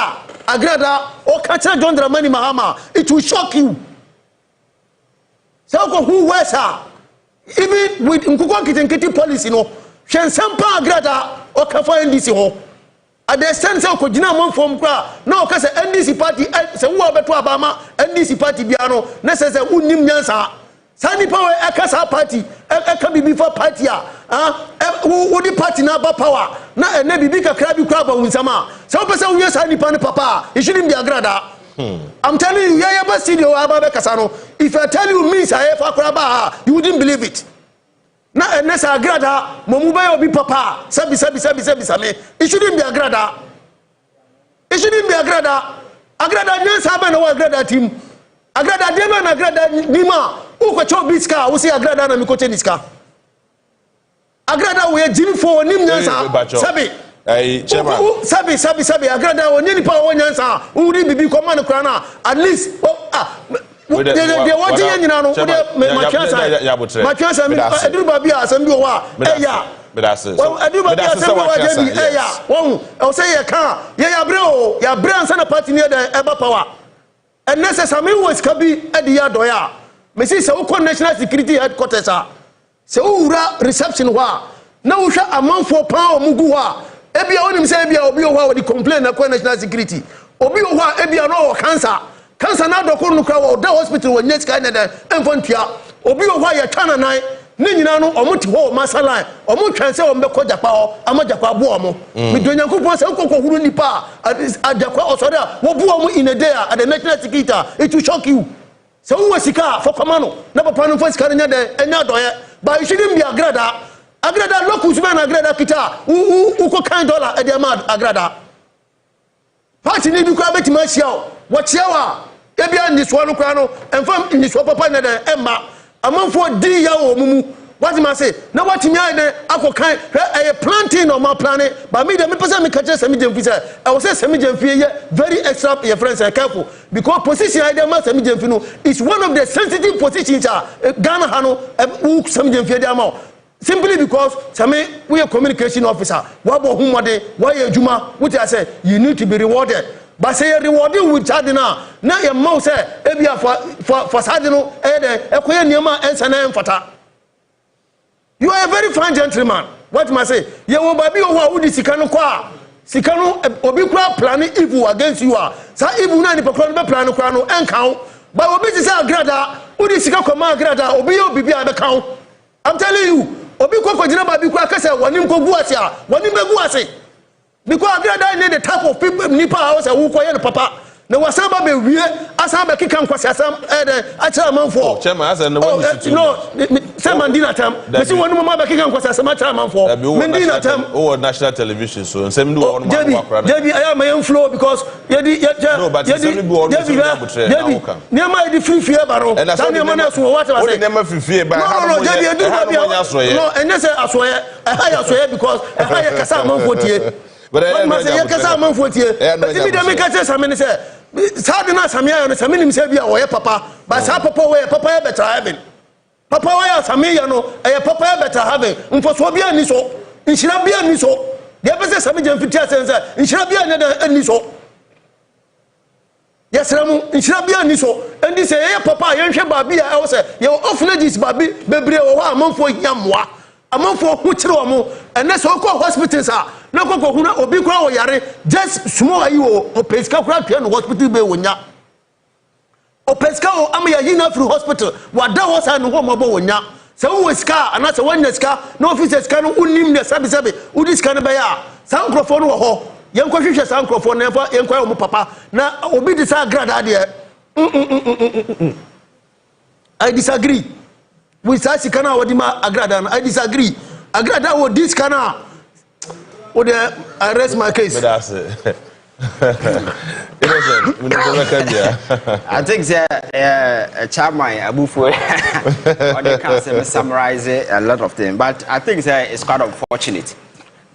agrada or catcher John Dramani Mahama. It will shock you. So who words even with Nkuko Kitenketi policy no. Shen Sampa agrada or kafa NDC ho. At the sense of Kojina Mon from Kra, no, because the NDC party, so who are better Obama, NDC party piano, necessary Unim Yansa, Sunny Power, Ekasa party, Ekabi before party, who the party now power, now maybe big a crabby crab with Sama. So, person, yes, Sunny Pan Papa, it shouldn't be a grada. I'm telling you, yeah, but see you, Abba Casano. If I tell you, Miss, I have a crab, you wouldn't believe it. Na enesa agrada momuba obi papa sabi same it shouldn't be agrada. It shouldn't be agrada. Agrada nyansa ba na wa agrada team. Agrada dema na agrada nima uko cho biska usi agrada na mikoche niska. Agrada we jim for nim nyansa sabi chairman sabi agrada woni nipa wo nyansa uri bibi command krana at least they watching you know Maakye Maakye Babia asem bi o wa eya But that's it. Well, I do my best. I'll say you can't. Yeah, bro. Yeah, bro. And party near the ever power. And necessarily was Kabi at the Yadoya. Mrs. Oko National Security Headquarters. So, reception wa. Now, a month for power Mugua. Ebia onim say ebia obi owa we complain na national security obi owa ebia no cancer na dokoro no kra wo da hospital wo nyet kai na da enfontua obi owa ya twana nan ne nyina no omo ti ho masalan omo twan se omo be ko japa ho amajapa bo omo me do nyankopon se kokko huru nipa ajakwa osoda wo bo omo in a day at the national security it will shock you so wo sika for komano na papa no for sika nya de enya doye but you shouldn't be agrada agrada locus man agrada kita uko $10 e dey mad agrada party ni bi kwa betima hia o wo chiawa e bia ni so no kwa no emfam ni so papa na de emma amanfo di ya o mumu what you say na what me ade akokan e planting or ma planning but me dem person me catch semi jemfi say I will say semi jemfi very extra your friends are careful because position ide ma semi jemfi no is one of the sensitive positions Ghana hano semi jemfi ide ma simply because we are communication officer wabo humode why ejuma what I say you need to be rewarded but say rewarded with chadina na your mouth say ebia for sadino ekoye niema ensa na emfata. You are a very fine gentleman. What must I say? You will be over with the Sikano qua. Sikano Obikra planning evil against you are. Sa evil nani plan crano and count. But Obi is a grada, Udi Sikako Grada, Obio Bibia the count. I'm telling you, Obiko Kojina Bikaka, one in Koguasia, one in Beguasi. Because Grada need the type of people Nipa house and Wukoya papa. No was some baby we asamba kikam kwasi asam achaman for chairman as no some dinner time me see one mama kikam kwasi asama achaman for me dinner time national television so same do one Debbie I am my flow because no but same do all Debbie near the free fear baro and that's what I say never free fear but no Debbie do no and say asoye I hire asoye because I hire kasa man for tie but I say kasa man for tie but if they make say some say Sadina Samia and Saminim Sabia or papa, but sa papa where papa better having. Papa where Samia no, a papa better having, for Swabia Niso, in Shirabia Niso. The opposite Samijan Fitia says, in Shirabia Niso. Yes, Ramu, in Shirabia Niso, and this a papa, young Shababia, I was your orphanages, baby, baby, or a month for Yamwa, a month for Hutromo, and that's all called hospitals are. No kokuna obikwa o yare just small ayi o peska kura pia no hospital be wonya o peska o am ya yina through hospital wada ho sa no ho mabo wonya se wo ska ana se wonya ska no office ska no unim ne sabe udi ska no be ya sa microphone wo ho yen ko hwehwe sa microphone na fa yen ko o papa na obi di sa grada de I disagree with sa sikana wodima agrada I disagree agrada wo this kana would I rest my case? But that's it. I think Chairman Abufo or they can summarize a lot of them, but I think it's quite unfortunate.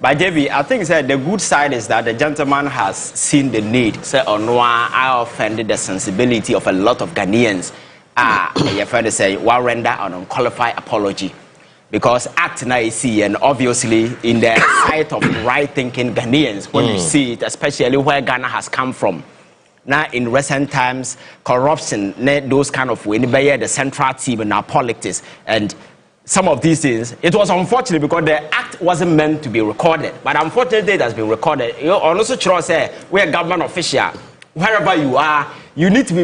But JV, I think the good side is that the gentleman has seen the need. Say Onua, I offended the sensibility of a lot of Ghanaians. Your friend say, "Well, render an unqualified apology." Because act now is see, and obviously in the sight of right-thinking Ghanaians, when you see it, especially where Ghana has come from. Now, in recent times, corruption, those kind of way, the central team in our politics, and some of these things, it was unfortunate because the act wasn't meant to be recorded. But unfortunately, it has been recorded. You also say we're a government official. Wherever you are, you need to be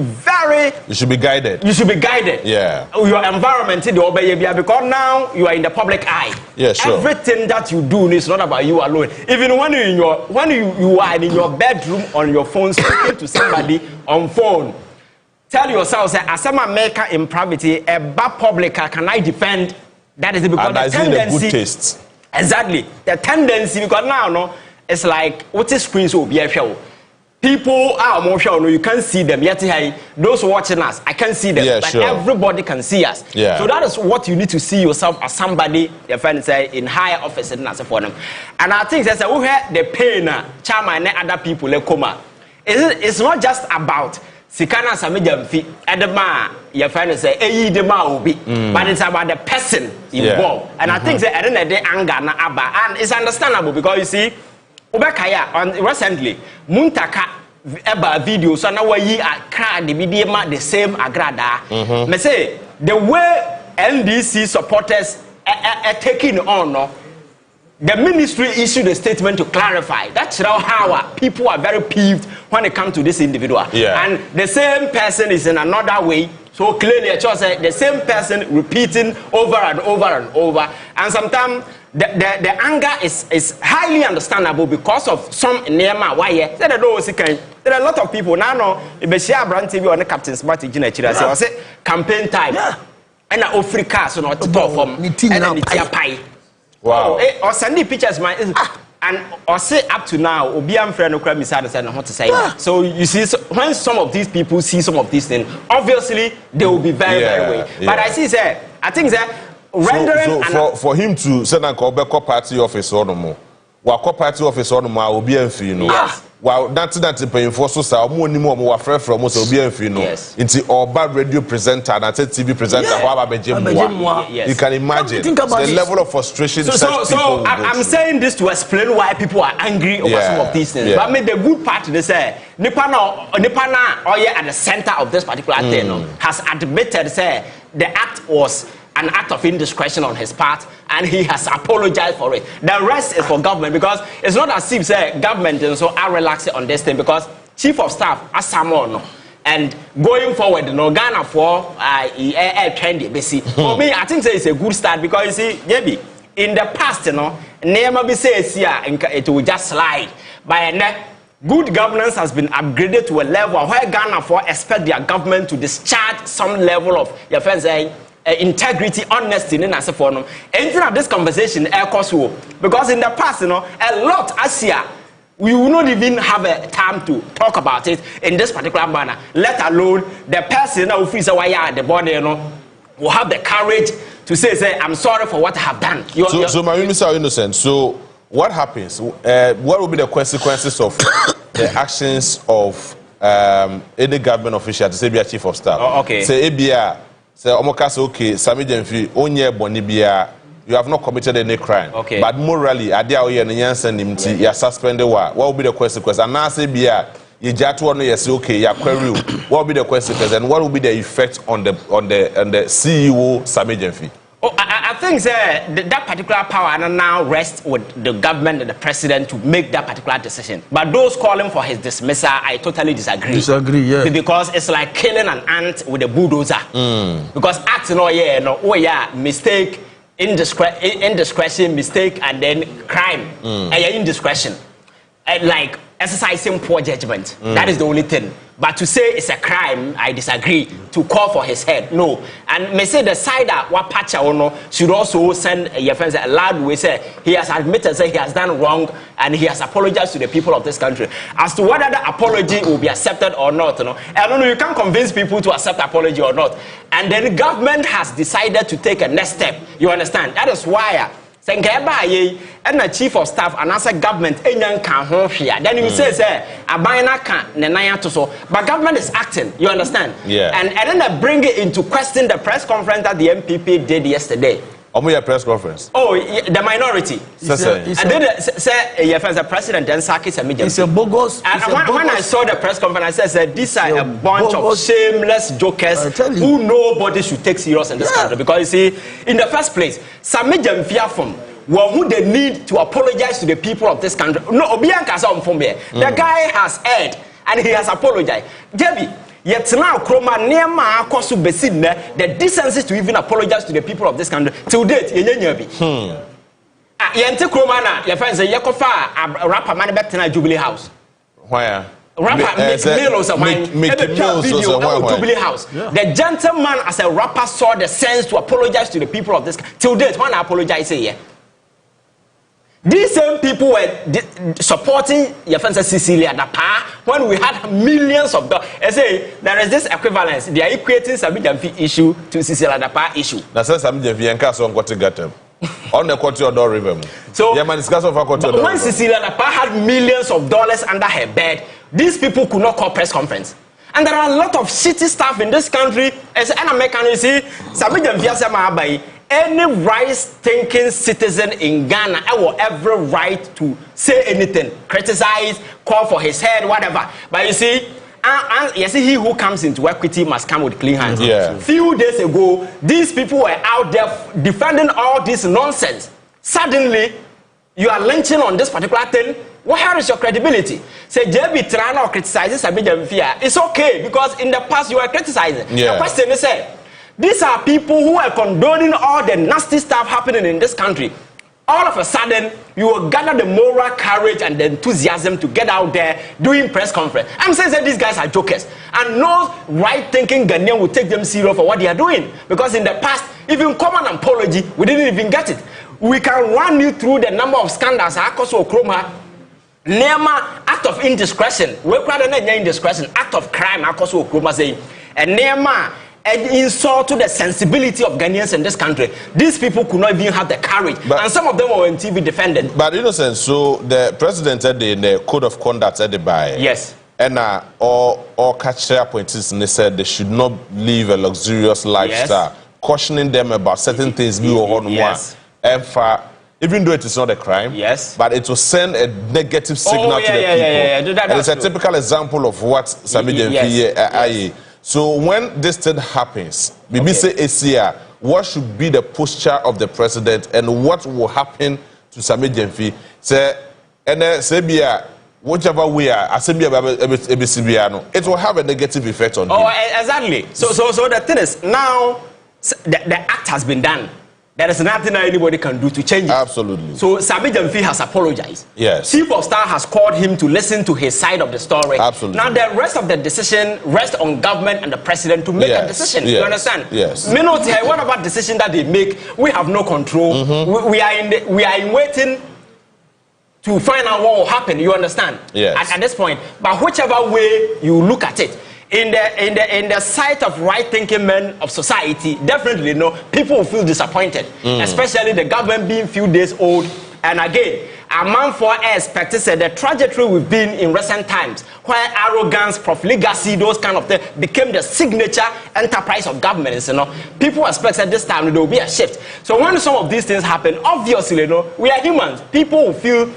You should be guided. You should be guided. Yeah. Your environment in the obey because now you are in the public eye. Yeah, sure. Everything that you do is not about you alone. Even when you are in your bedroom on your phone speaking to somebody on phone, tell yourself, say, as a maker in private, a bad public, can I defend? That is because the tendency. The good taste. Exactly. The tendency because now it's like what is screens will be a show. People are more sure, you can't see them yet. Those watching us, I can see them, yeah, but sure. Everybody can see us. Yeah. So that is what you need to see yourself as somebody, your friend say, in higher office and as for them. And I think that's who had the pain, charm and other people like coma. It's not just about Sikana Samijamfi, Edema, your friend say, Eyi de ma will be. But it's about the person involved. And I think that at the end of the day, anger na abba. And it's understandable because you see, Obekaya, recently, Muntaka eba video, so now we are crying the same agrada. Me say, the way NDC supporters are taking on, no? The ministry issued a statement to clarify. That's how people are very peeved when it comes to this individual. And the same person is in another way. So clearly, the same person repeating over and over and over. And sometimes the anger is highly understandable because of some Nema. Why? There are a lot of people now. If you share brand TV on the captain's party, I say campaign time. And Africa, so not to perform. And wow. Or sending pictures, and or say up to now, Obiam friend of Krami Sada said, how to say. So you see, when some of these people see some of these things, obviously they will be very, very way. But I think that rendering for him to send a call back party office or no more. Wako party office on my Obiam, you know. While that's paying for so more friend from us Obiam, you know. Into or bad radio presenter and TV presenter, you can imagine the level of frustration. So I'm saying this to explain why people are angry over some of these things. But I mean the good part they say Nipana at the center of this particular thing has admitted say the act was an act of indiscretion on his part, and he has apologized for it. The rest is for government because it's not as if say government and so are relaxing on this thing because chief of staff as someone and going forward, Ghana for trendy. For me, I think it's a good start because you see, maybe in the past, never be says here it will just slide by good governance has been upgraded to a level where Ghana for expect their government to discharge some level of your friends saying. Integrity, honesty, and as a form. Anything of this conversation, because in the past, a lot as here, we will not even have a time to talk about it in this particular manner. Let alone the person who feels why the body, will have the courage to say, I'm sorry for what I have done. So my minister are innocent. So what happens? What will be the consequences of the actions of any government official to say be a chief of staff? Say ABR. So, okay, Sami Jemfi, onye bonibia, you have not committed any crime. But morally, adia oye na yansen nimti, ya suspended what will be the consequence? And now say bia, you jatu ono yes okay, ya query. What will be the consequence and what will be the effect on the CEO Sami Jemfi? I think that particular power now rests with the government and the president to make that particular decision. But those calling for his dismissal, I totally disagree. Because it's like killing an ant with a bulldozer. Because acting, mistake, indiscretion, mistake, and then crime, indiscretion. Like exercising poor judgment. That is the only thing. But to say it's a crime, I disagree. To call for his head, no. And me say the side that Wapacha Ono should also send your friends a loud way say he has admitted say he has done wrong and he has apologized to the people of this country. As to whether the apology will be accepted or not, I don't know. You can't convince people to accept apology or not. And then the government has decided to take a next step. You understand? That is why. And the chief of staff and as a government then you say but government is acting, you understand? And then they bring it into question the press conference that the MPP did yesterday. Press conference. The minority. And then say the president then Saki Samijam. It's a bogus. And when I saw the press conference, I said these are a bunch of shameless jokers who nobody should take serious in this country. Because you see, in the first place, Samijam Fiafum, who they need to apologize to the people of this country. No, Obianka Sam from here. The guy has heard and he has apologized. Debbie. Yet now, Kroma Nema Kosu Besin, the decency to even apologize to the people of this country. Till date, Yenyabi. Yente Kromana, your friends, Yakofa, a rapper man back to Jubilee House. Why? Rapper make meals of mine. Jubilee House. The gentleman, as a rapper, saw the sense to apologize to the people of this country. Till date, when I apologize, say, these same people were supporting your friend Cecilia Dapa when we had millions of dollars. I say there is this equivalence. They are equating Sami Jamfi issue to Cecilia Dapa issue. Now, Sami Jamfi and Castle got to get them on the Court Door River. So, when Cecilia Dapa had millions of dollars under her bed, these people could not call press conference. And there are a lot of shitty stuff in this country. As an American, you see, any right-thinking citizen in Ghana have every right to say anything, criticize, call for his head, whatever. But you see, you see, he who comes into equity must come with clean hands. Yeah. Few days ago, these people were out there defending all this nonsense. Suddenly, you are lynching on this particular thing. Where is your credibility? Say, JB Trana or criticizes it's okay because in the past you were criticizing. Yeah. The question is, these are people who are condoning all the nasty stuff happening in this country. All of a sudden, you will gather the moral courage and the enthusiasm to get out there doing press conference. I'm saying that these guys are jokers. And no right-thinking Ghanaian will take them serious for what they are doing. Because in the past, even common apology, we didn't even get it. We can run you through the number of scandals. Nema act of indiscretion. We rather than indiscretion, act of crime. And Nema insult to the sensibility of Ghanaians in this country. These people could not even have the courage, and some of them were on TV defended. But innocent, so the president said in the code of conduct said by yes, and all catch appointees and they said they should not live a luxurious lifestyle, cautioning them about certain things. Yes. And for even though it is not a crime, yes, but it will send a negative signal to the people. And it's a typical example of what Sami Jemfi. So when this thing happens, BBC ACR, what should be the posture of the president and what will happen to Sami Jemfi? Say, and Sebia, whichever way, it will have a negative effect on him. Oh, exactly. So the thing is, now the act has been done. There is nothing that anybody can do to change it. Absolutely. So Sami Jemfi has apologized. Yes. Chief of Staff has called him to listen to his side of the story. Absolutely. Now the rest of the decision rests on government and the president to make a decision. Yes. You understand? Yes. Whatever decision that they make, we have no control. We are in waiting to find out what will happen. You understand? Yes. At this point, but whichever way you look at it. In the sight of right-thinking men of society, definitely people will feel disappointed, especially the government being few days old. And again, a man for expected said the trajectory we've been in recent times, where arrogance, profligacy, those kind of things became the signature enterprise of governments. People expect that this time there will be a shift. So when some of these things happen, obviously, we are humans. People will feel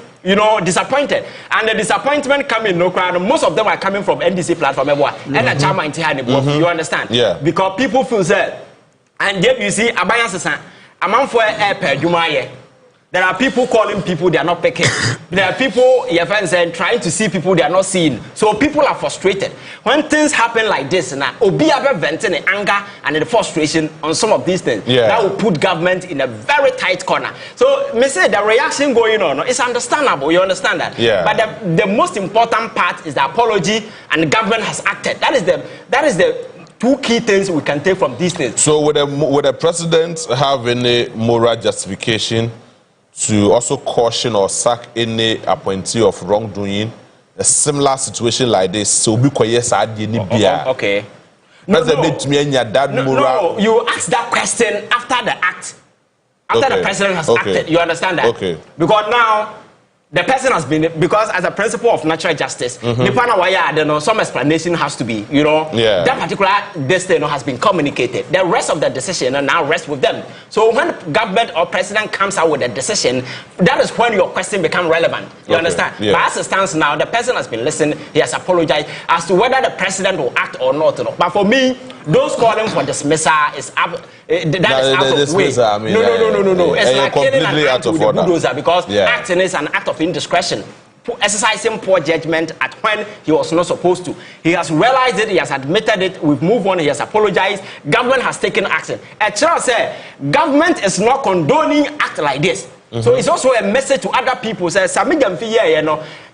disappointed, and the disappointment coming most of them are coming from NDC platform and a chama you understand? Yeah. Because people feel sad, and yet you see a man for air per Jumaye. There are people calling people they are not picking. There are people, your friends saying, trying to see people they are not seeing. So people are frustrated. When things happen like this, now, Obi have venting anger and the frustration on some of these things. Yeah. That will put government in a very tight corner. So, me say the reaction going on, it's understandable. You understand that? Yeah. But the most important part is the apology, and the government has acted. That is the two key things we can take from these things. So, would the president have any moral justification to also caution or sack any appointee of wrongdoing? A similar situation like this, so be quiet. Okay. No, you ask that question after the act, after the president has acted. You understand that? Okay. Because now the person has been, because as a principle of natural justice, some explanation has to be, that particular destiny has been communicated. The rest of the decision now rests with them. So when government or president comes out with a decision, that is when your question becomes relevant. You understand? Yeah. But as it stands now, the person has been listening, he has apologized as to whether the president will act or not. But for me, those calling for dismissal is out of way. No. It's like killing an ant with a bulldozer, because acting is an act of indiscretion, exercising poor judgment at when he was not supposed to. He has realized it, he has admitted it, we've moved on, he has apologized, government has taken action. A child said, government is not condoning act like this. So it's also a message to other people, say, Sami Jemfi,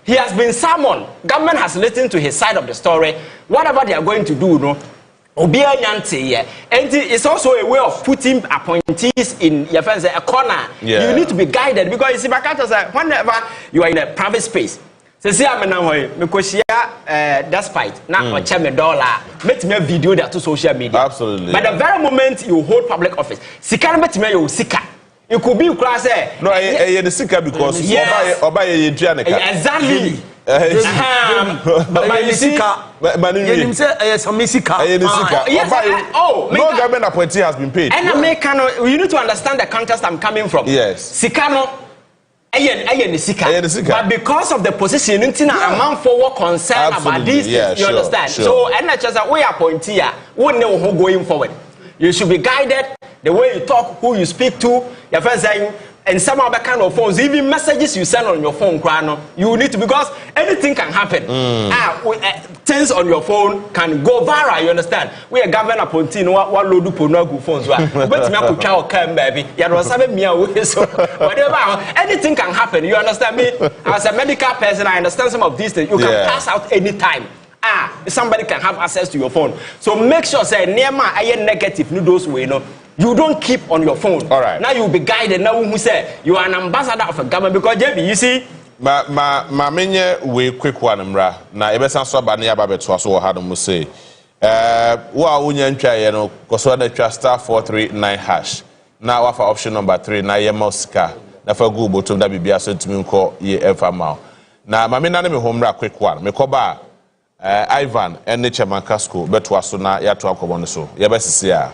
he has been summoned, government has listened to his side of the story, whatever they are going to do, and it's also a way of putting appointees in your friends a corner. You need to be guided, because you see, whenever you are in a private space, say I'm now despite now or $10, make me a video that to social media. Absolutely. But the very moment you hold public office, it could be class. No, the seeker because exactly. No government appointee has been paid. And you need to understand the context I'm coming from. Yes. Sikano. But because of the position, a man for concerned about this, you understand? Sure. So, and not just a way appointee, we know who going forward. You should be guided the way you talk, who you speak to, your first saying, and some other kind of phones, even messages you send on your phone, you need to, because anything can happen. Things on your phone can go viral, you understand? We are government appointee, what load up on our phones. But me I could chow come, baby. You know, so whatever, anything can happen. You understand me? As a medical person, I understand some of these things. You can pass out anytime. Somebody can have access to your phone. So make sure, say, near my negative, no those way, no. You don't keep on your phone. All right. Now you'll be guided. Now who say you are an ambassador of a government because JB, you see. Ma menye we quick one mra. Na ebesan so ba na ya ba beto so wo ha no say. Wo a wonya ntwa ye no koso na twa *439#. Na wa for option number 3 na ye mosika. Na fa go bottom da bibia so timi nko ye efa ma. Na ma me na me homra quick one. Me ko ba Ivan and Chairman Casco beto so na ya to akobo no so. Ye be sisi a.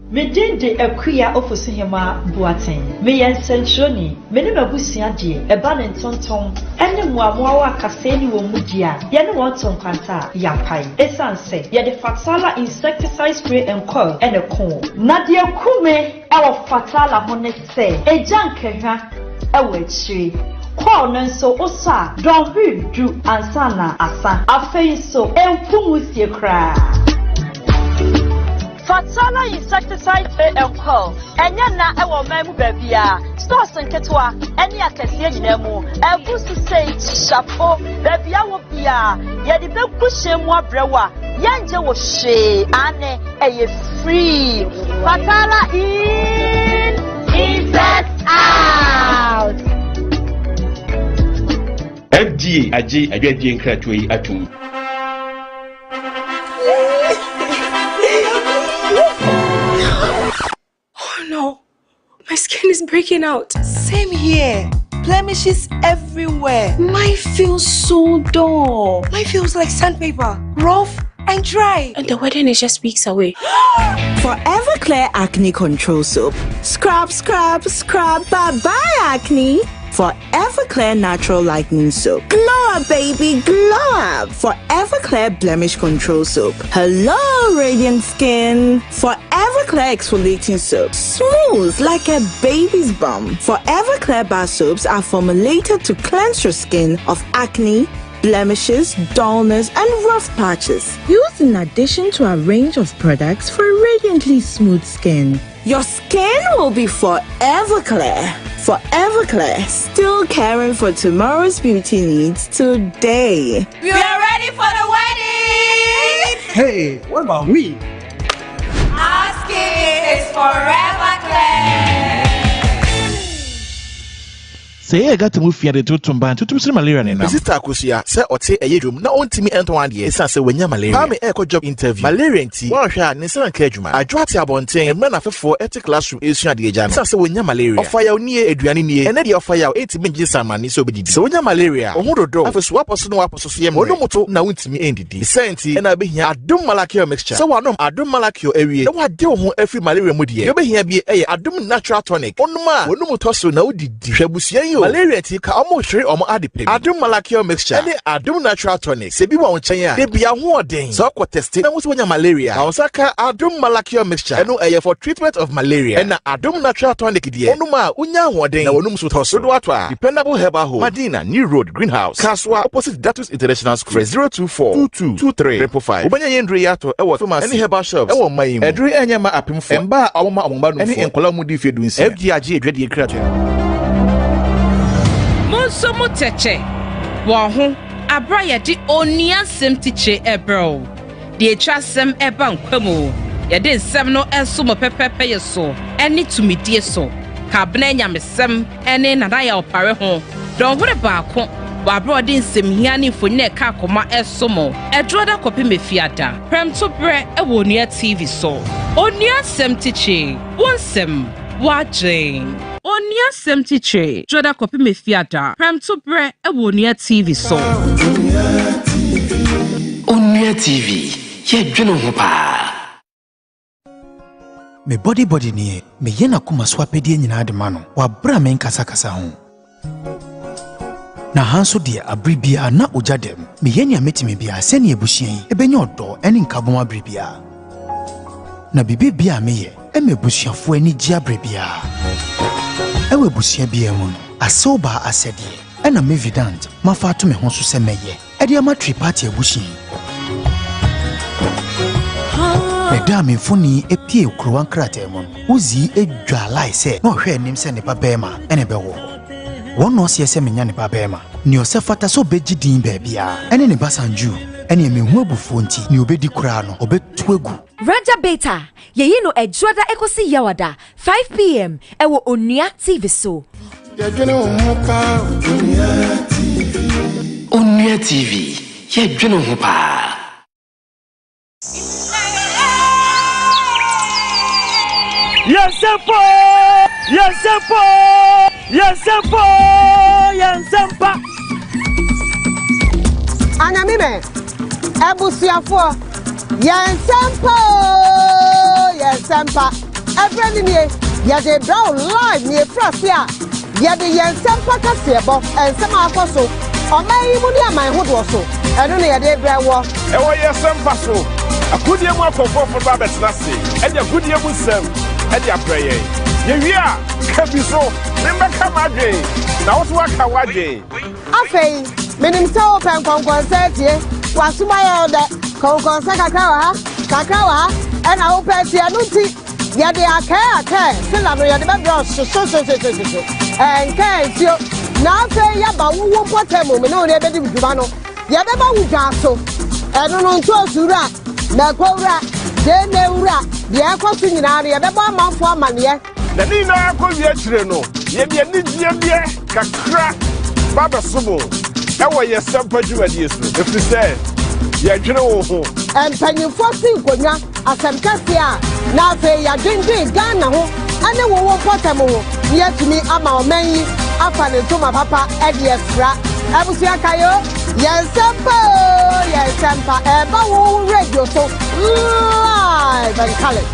Medinde akuya ofosuhema buaten me yensentroni me ne mabusua de eba ne ntonton ene muamoa wa kaseni wo mudia ye ne wonton kwanta yapai esanse ye de fatala insecticide spray and coil ene ko na de kume e fatala hone se ejankehwa e wachiri Kwa nso osa don hu du ansana asa afei so empumusie kra Fatala insecticide spray and coil enya na ewo mamu babia stores nketwa eni akese nyinemu ebusu sei chapo babia wo bia ye de bekuhye mu abrewa yanje wo hwe ane eye free Fatala in insect out FDA aje adwadie nkrato yi atum Oh no, my skin is breaking out. Same here. Blemishes everywhere. Mine feels so dull. Mine feels like sandpaper, rough and dry. And the wedding is just weeks away. For Everclear Acne Control Soap, scrub, scrub, scrub, bye-bye acne. For Everclear Natural Lightening Soap, glow up, baby, glow up. For Everclear Blemish Control Soap, hello, radiant skin. For Everclear Exfoliating Soap, smooth like a baby's bum. For Everclear Bar Soaps are formulated to cleanse your skin of acne, blemishes, dullness, and rough patches. Used in addition to a range of products for radiantly smooth skin. Your skin will be forever clear. Forever clear, still caring for tomorrow's beauty needs today. We are ready for the wedding! Hey, what about me? Our skin is forever clear. Say I got to move here to Tumban to malaria now. Sister Kusi, say ote eyedrum na ontimi entwan de esa say wanya malaria. Pa me echo job interview. Malaria nti won hwe a ne san ka adwuma. Adwate abonten emra na fefo eti classroom esua de agya. Esa say wanya malaria. Ofaya onie aduane nie. Ene de ofaya etimi ngye samani so obedidi. Se wanya malaria, ohododo afeso waposo no waposo so yem. Onomoto na ontimi endidi. Senti ena behia adum malakio mixture. Se wanom adum malakio ewie. Na wade wo ho afri malaria mu de. Ye behia bi eye adum natural tonic. Onuma onomoto so na odidi. Hwabusua malaria ti ka omo hwere omo adepem adum malakio mixture ene adum natural tonic se bi won chen a de bia ho oden so ko test na wo so nya malaria na osaka adum malakio mixture eno eye for treatment of malaria ena adum natural tonic die onuma unya ho oden na wonum so toso do ato a dependable herbal home Madina New Road Greenhouse Kaswa opposite Datus International School 024222355 obanya yendre yato e wo famous ene herbal shops e wo mayim edre enyama apemfo emba awoma omba no ene enkola mu di fedu nsi FDAG edwade krato Monso muteche wo abra ye di onia sem tiche ebro de etwa sem eba nkwamo ye de nsem no enso mo pepepe ye so eni tumidie so ka bna nyamesem eni nada ya opare ho don hore baako wabroad nsɛmhia ne mfoni ɛka akoma ɛsomo ɛdroda kɔpe mefiada prɛmto brɛ ɛwɔ Onua TV so Onua Asɛm Tikye wonsɛm wagye Onua Asɛm Tikye droda kɔpe mefiada prɛmto brɛ ɛwɔ Onua TV so Onua TV yɛdwene ho paa me body nie me yena kuma swapedie nyina de ma no wabra me nkasa ho na hanso de abribia na ogya dem me yenia metime bia se ne ebusuan yi ebenya odo ene nkabom abribia na bibia meye emebusuafo ani gia abribia ewe busua bia mu no asoba asede ena me evident mafa to me ho so se meye ede ama tripati abusuan Meda me funi epie ukruwan krate mon uzi edwa lai se no hwe nim se ne babema ene bewo won no se se menya ne babema ni ose fata so begidin baabia ene ne basanju ene me hu abufu nti ni obedi kura no obetu egu Raja Beta yeyi no ejwada ekosi yawada 5 p.m. ewo Onua TV so Onua TV yɛdwene ho paa Yansempo! Anyamime, ebusiafo, Yansempo! Every day, yade brown live near Frasia, yade Yansempa Casebo, and some apostle, or my money my hood also, and only a day brewer. Ewa Yansempa so, a good year more for Babets Nasi, and a good year with them. Edi apraye ye wia kabiso memba kamaje na wo to aka waje afei menim se open konkonsa tie wasuma ye de konkonsa kakra wa ena wo pete anu ti ye de aka se la no ye de be so enka sio na afei ya ba wo potemu me no ne be di djuma no ye be ba wudwa so enu no nto osura na kwura de ne wura de akoso nyina re ye be ba manfo amane na ni na akɔwie kyire no ye de ni die kakra baba sobo ɛwɔ ye sampa dwumadie so efiri sɛ ye dwene wo ho empanyimfo si nkonya asɛmkase a na afei ya dwendwe Ghana ho ane wo potem ho ye tumi ama oman yi afa ne ntoma papa ɛde efra abusua kayo Yansempa eba wo radio so live and color.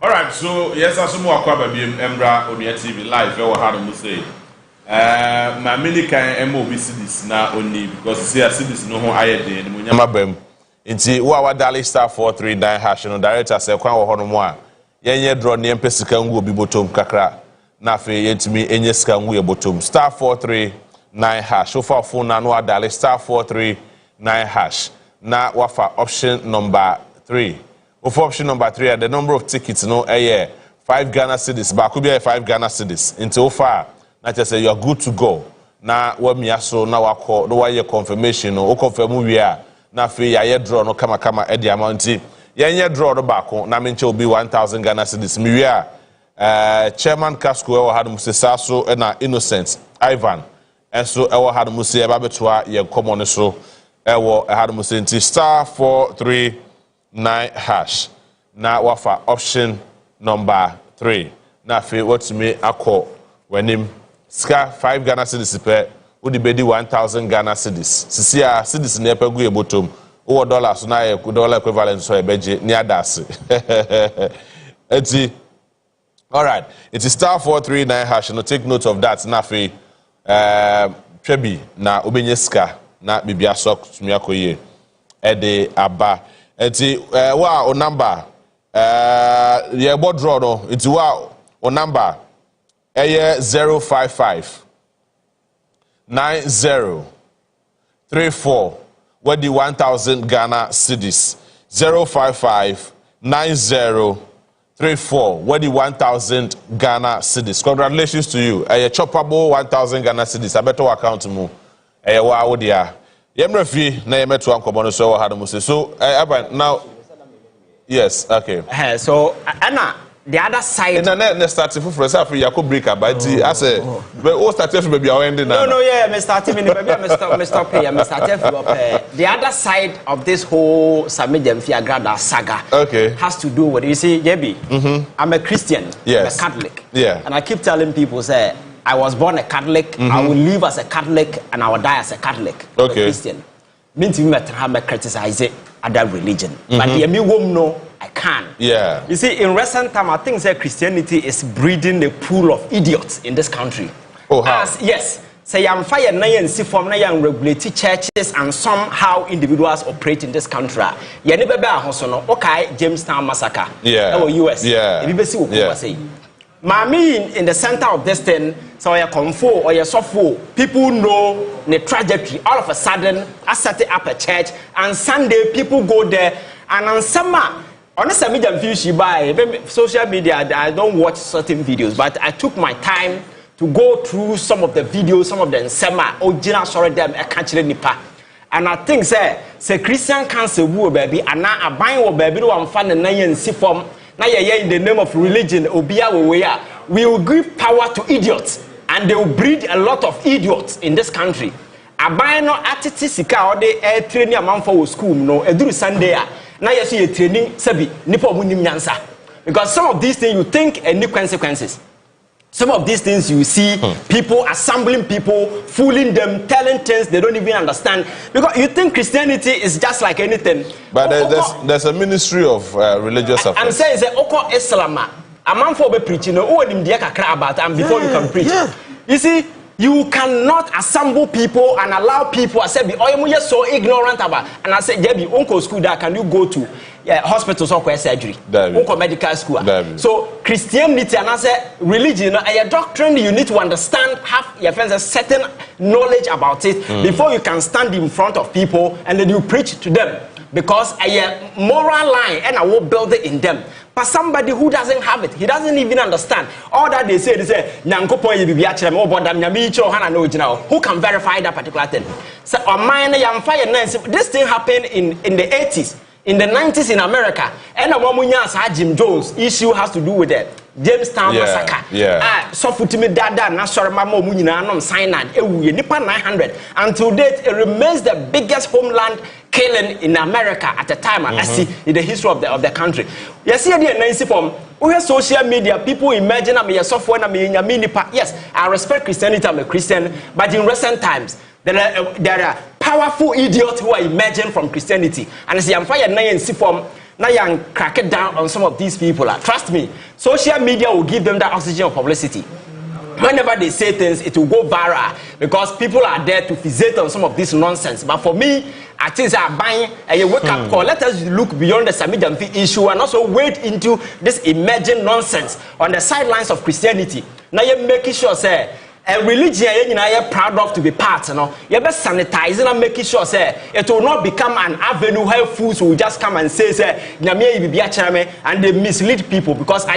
Alright, so yes, I saw more Kwababim Embra Onua TV live. I had to say, my mini can MOB cities now only because see, I see this no more higher than Munyama Bem. Inti Wawa Dali star 439 hash no director say Kwan Honomoa. Yenye draw near Pesikangu be bottom kakra. Nafe yentimi enye skangu ye bottom star 439 hash. So far phone Nanwa Dali star 439 hash. Na wafa option number 3. For option number 3, the number of tickets, no, 5 Ghana cedis, but could be 5 Ghana cedis. Until far, not just say you're good to go. Now, what me aso, now I call, no way your confirmation, no, confirm we are. Now, fee, ya draw, no, kama, at the amount. Ya draw the back, na minche will be 1,000 Ghana cedis. We are, Chairman Casco, had Musaso, and Innocent, Ivan. And so, I had Musa, Babetua, ye common so, I had Musa, star 439 hash. Now wafa option number 3. Now fe what me akọ when him ska 5 Ghana cedis per udi bedi 1,000 Ghana cedis. Sisi a cedis na epegu ebotom. O dollar so na dollar equivalent so ebeje ni adase. Eti all right. It is star 439 hash. No take note of that. Na fe trebi na obenye ska na bibia sok tumi akoye. Ede aba. Eti wa o number ye bo draw no eti wa o number 055 90 34 What the 1,000 Ghana cedis. 055-9034. What the 1,000 Ghana cedis. Congratulations to you. A choppable 1,000 Ghana cedis. I better account to move. Wow, dear. Yemrefi, na yemetu ankobono so had so now. Yes, okay. So Anna, the other side. And start for yourself, you could break up. But I say, but all started from maybe our ending. No, yeah, Mr. Starting maybe I'm Mr. The other side of this whole Samidem Fiagrada saga has to do with, you see, Jebi, I'm a Christian, I'm a Catholic. Yeah. And I keep telling people, say, I was born a Catholic, I will live as a Catholic, and I will die as a Catholic. I'm a Christian. Means me criticize other religion. But the no, I can. Yeah. You see, in recent time, I think that Christianity is breeding a pool of idiots in this country. Oh, how? Yes. Say I'm fire na and see from na and regulate churches and somehow individuals operate in this country. Ya ne bebe ahoso okay, Jamestown massacre. Yeah. US. Yeah. Say. Mami in the center of this thing, so you confo or you suffer, people know the trajectory. All of a sudden, I set up a church, and Sunday people go there, and on summer, on social media, I don't watch certain videos, but I took my time to go through some of the videos, some of them summer, sorry them, I can't nipa. And I think say Christian cancer woo baby, and now a buying or baby, I'm finding and see from. Now, in the name of religion, we will give power to idiots, and they will breed a lot of idiots in this country. Abai no atiti sika or they training a man for school no eduru Sunday. Now you see a training sabi nipo munim nyansa, because some of these things you think any consequences. Some of these things you see people assembling people, fooling them, telling things they don't even understand. Because you think Christianity is just like anything. But there's a ministry of religious affairs. I'm saying that Oko Islam, a man for be preaching, about and before you can preach. Yeah. You see, you cannot assemble people and allow people. I said, oh, you're so ignorant about. And I said, Debbie, uncle school that can you go to hospitals or surgery? Uncle medical school. So Christianity and I said religion, a doctrine you need to understand, have your friends a certain knowledge about it before you can stand in front of people and then you preach to them. Because a moral line and I will build it in them. But somebody who doesn't have it, he doesn't even understand. All that they say, who can verify that particular thing? So on mine, this thing happened in the 80s. In the 90s in America, and Jim Jones issue has to do with the Jamestown massacre. So futimi dada na sorry mama munyina no cyanide ewuye nipa 900. Until date, it remains the biggest homeland killing in America at the time. I see in the history of the country. You see the nancy from social media, people imagine I'm a software nipa. Yes, I respect Christianity, I'm a Christian, but in recent times there are powerful idiots who are emerging from Christianity. And I say, I'm fire and see from now you crack it down on some of these people. Trust me, social media will give them that oxygen of publicity. Whenever they say things, it will go viral because people are there to fixate on some of this nonsense. But for me, I think I'm buying a wake-up call. Let us look beyond the Samidamfi issue and also wade into this emerging nonsense on the sidelines of Christianity. Now you're making sure, say, a religion you're proud of to be part, you know. You're best sanitizing and making sure say it will not become an avenue where fools will just come and say and they mislead people because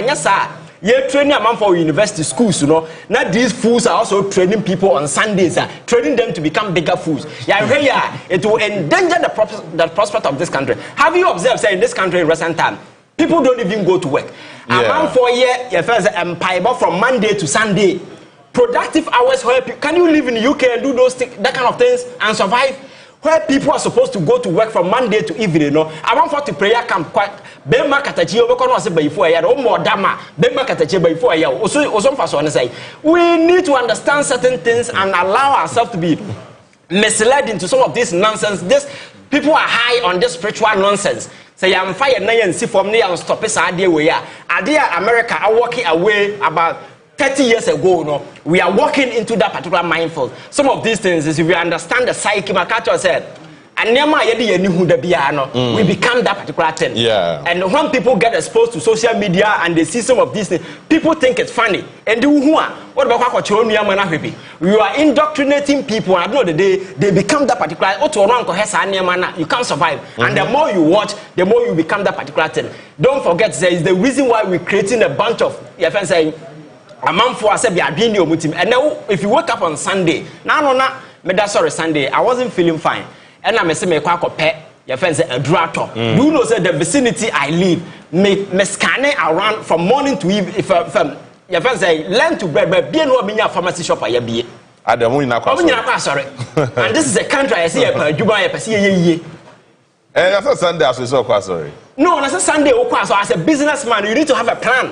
you're training a man for university schools, you know. Now these fools are also training people on Sundays, training them to become bigger fools. It will endanger the prospect of this country. Have you observed, say, in this country in recent time, people don't even go to work. A man for a year, you first empire from Monday to Sunday. Productive hours where can you live in the UK and do that kind of things and survive? Where people are supposed to go to work from Monday to evening, no. I want for the prayer camp quite Bema Katachi over say before a year or more dama Bema Katachi before a year. Also say we need to understand certain things and allow ourselves to be misled into some of this nonsense. This people are high on this spiritual nonsense. Say I'm fire and see from near and stop this idea where America are walking away about 30 years ago, no, we are walking into that particular mindful. Some of these things is if you understand the psyche, Maakye said, Anema yedi yeni hu da bia no, we become that particular thing. Yeah. And when people get exposed to social media and they see some of these things, people think it's funny. And what about you are indoctrinating people, and at the end of the day, they become that particular. You can't survive. And the more you watch, the more you become that particular thing. Don't forget, there is the reason why we're creating a bunch of saying a month for us. And now, if you wake up on Sunday, Sunday, I wasn't feeling fine. And I'm saying, your friends a drato. Do you know the vicinity I live? Me scanning around from morning to evening. If your friends say learn to bread, be no be a pharmacy shop I be. Sorry. And this is a country I see a Dubai ye. And that's Sunday as we saw sorry. No, that's a Sunday. So as a businessman, you need to have a plan.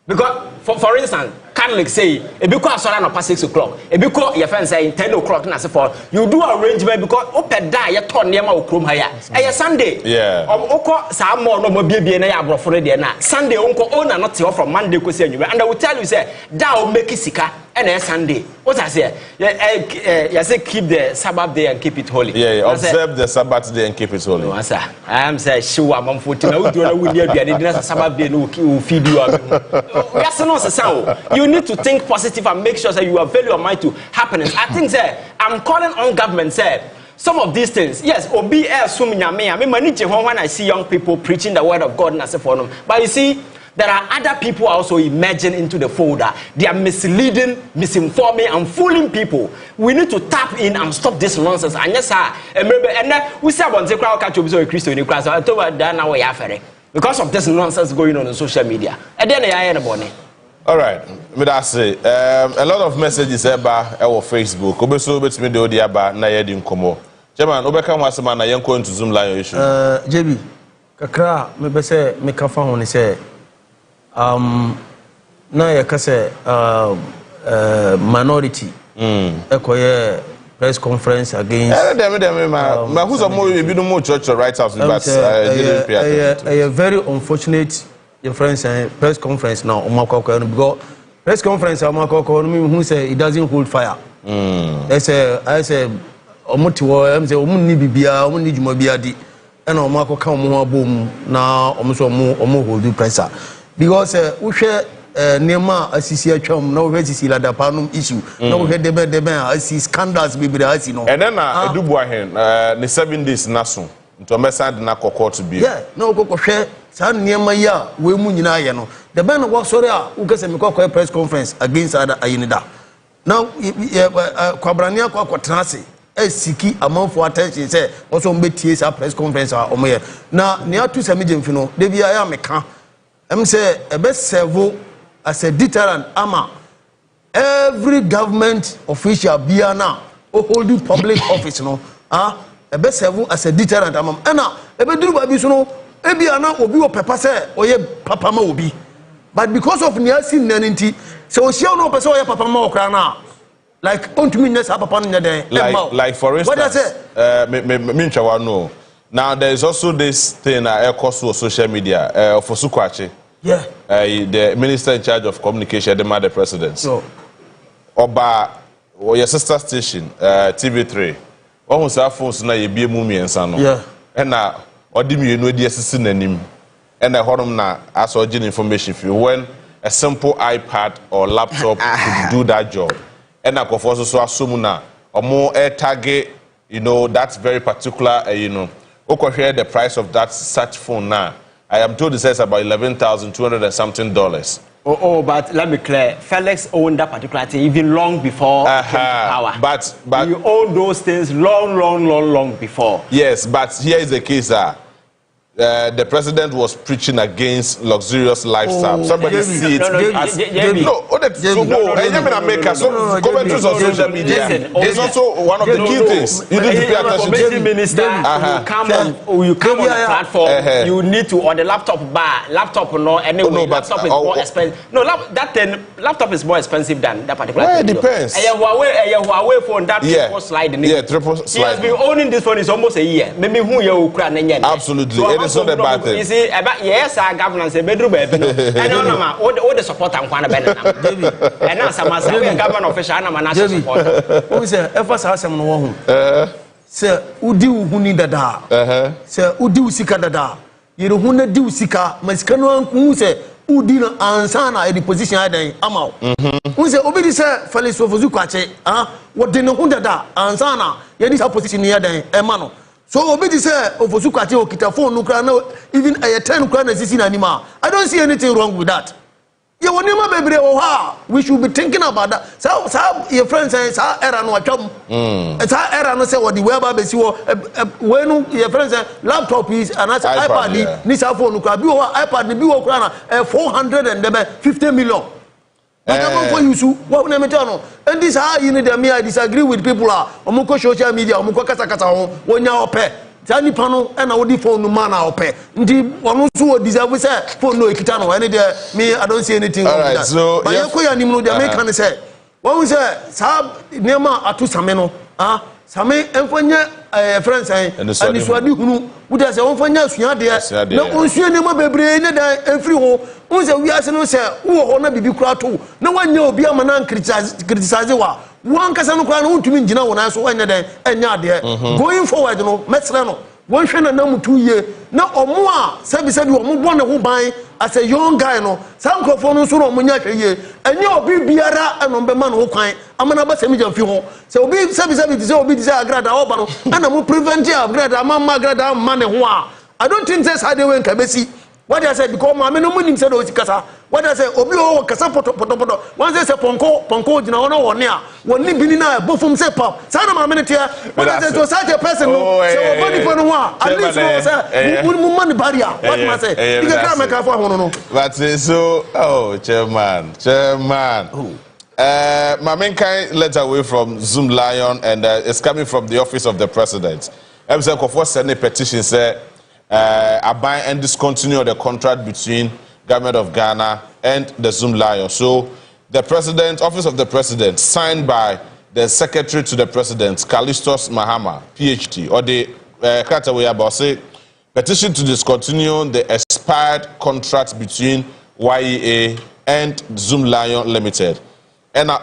Because for instance, Catholics say if you call Salah past 6 o'clock, if you call your friends say 10 o'clock, you do arrangement because open die you turn near my chrome higher. A Sunday, yeah. Some more no baby and I brought for the na Sunday uncle owner not from Monday and I will tell you say that will make it sicker and a Sunday. What I say? You say keep the Sabbath day and keep it holy. Yeah, observe the Sabbath day and keep it holy. No, sir. I am saying sure I'm 14. I would be Sabbath day no feed you. Yes, no, sir. You need to think positive and make sure that you are value your mind to happiness. I think sir, I'm calling on government sir. Some of these things, yes, obi when I see young people preaching the word of God and I say for them. But you see, there are other people also emerging into the fold. They are misleading, misinforming, and fooling people. We need to tap in and stop this nonsense. And yes, sir, remember, and then we say about the crowd catch up with Christo in the class. I told you that now we are because of this nonsense going on social media. And then I am money. All right, I say a lot of messages about our Facebook. Obeso bet me do diaba na ye di nkomo. Chairman, obeka wasema na yenko into Zoom live issue. JB, kakra me be say me ka fa hon say na ye ka say minority ekoye press conference against ma who's a more you more church or right house but didn't pay attention. A very unfortunate your friends press conference now because press conference who say it doesn't hold fire. I say omotiwo am say omuni bibia omuni jumabia di and omako ka omo abom na omo hold pressure because we share nema asisi atwam na we asisi la dapanum issue na we debe asisi scandals bibira asisi no and then edubu ahen ne 7 days naso nto message na kokko to be yeah na kokko hwe san nema ya we mu nyina ye no the ben wo sorry a wo kase me kokko press conference against other ayinida now kwabrania kokko transe siki amanfo attention say also mbetie sa press conference a omoye na ne atu se mejemfi no de bia ya meka em say ebe serve as a deterrent ama every government official bia na holding public office no ebe serve as a deterrent ama na ebe duru ba bi so no ebia na obi wo pepa say oye papa ma obi but because of niasi nanenti so osia no pese oye papa ma okra na like like for instance no now there is also this thing on social media for Sukwachi the minister in charge of communication the president so oba or your sister station TV3 who say phones na ye bie mu miensa no and na odi mienu di asisi nanim and na honom na aso gin information for when a simple iPad or laptop could do that job. And I go for so assume or more air target, that's very particular, okay, the price of that such phone now. I am told it says about $11,200 and something. Oh, but let me clear. Felix owned that particular thing even long before he came to power. But you own those things long before. Yes, but here is the case the president was preaching against luxurious lifestyle. Somebody see it as commentaries on social media. It's also one of the key things you need to pay attention to. Minister, you come on the platform, you need to on the laptop anyway. Laptop is more expensive. No, laptop is more expensive than that particular. Well, it depends. A Huawei phone that triple slide. Yeah, triple slide. He has been owning this phone is almost a year. Maybe who you absolutely. It's not a bad thing. You see, yes, our governance is bedroom. And all the support I'm going to benefit. And now some government official and national support. Who is a FS House and se udi uhuni dada se udi usika dada yere huna di usika masika no anku se udi na ansana e di position adan amaw unse obedi se faliso fozu kwache wodi ne hu dada ansana ye di sa position ya dan e ma no so obedi se ofozu kwache okita phone no kra na even a 10 kra na sisi na anima. I don't see anything wrong with that. Yeah, when you baby, we should be thinking about that. So your friends say, "Era no atwam." It's era no say what the web be when your friends say laptop is and as iPad ni sa phone ko bi iPad ni bi wo kra na 450 million. But I'm for you so what na me tell no. And this how you need me I disagree with people omko social media omko kasa ho wonya ope. Tani pano and I would phone no man out pay. Indeed, one also deserve say phone no ekitano. Any there me I don't see anything wrong with that. So but you koya nimno the American say one say sab nema atu sameno same emfanya friends and swadi hunu would say emfanya sua de na onsua nema bebre ne da every ho one say we ase no say wo ho na bibi kura to na wanya obi amana criticize wa one kasa no kura no ntumi ngina wona so wanya den enya de going forward no mesre no one hwe na namutu ye na omo a sabi omo bo ne ho ban as a young guy no sankrofo no so no omo nya hwe ye enya obi biara eno be ma no kwan amana ba semi jamfi ho se obi sabi say obi say agrada oba no ana mo prevent agrada amama agrada ma ne ho a I don't think say sade we nkabesi. What I said because my no money said kasa. What I say obi o kasa poto. One say ponko jina ona woni a woni bini na bofum say pop. Sana ma me tia. What I say to such a person no say body for no at least no say we money barrier. What I say you can make for hono no. But so chairman. My main kind letter away from Zoom Lion and it's coming from the office of the president. I'm saying for send a petition say abide and discontinue the contract between government of Ghana and the Zoom Lion. So the president, office of the president, signed by the secretary to the president, Callistus Mahama, PhD, or the say petition to discontinue the expired contract between YEA and Zoom Lion Limited. And I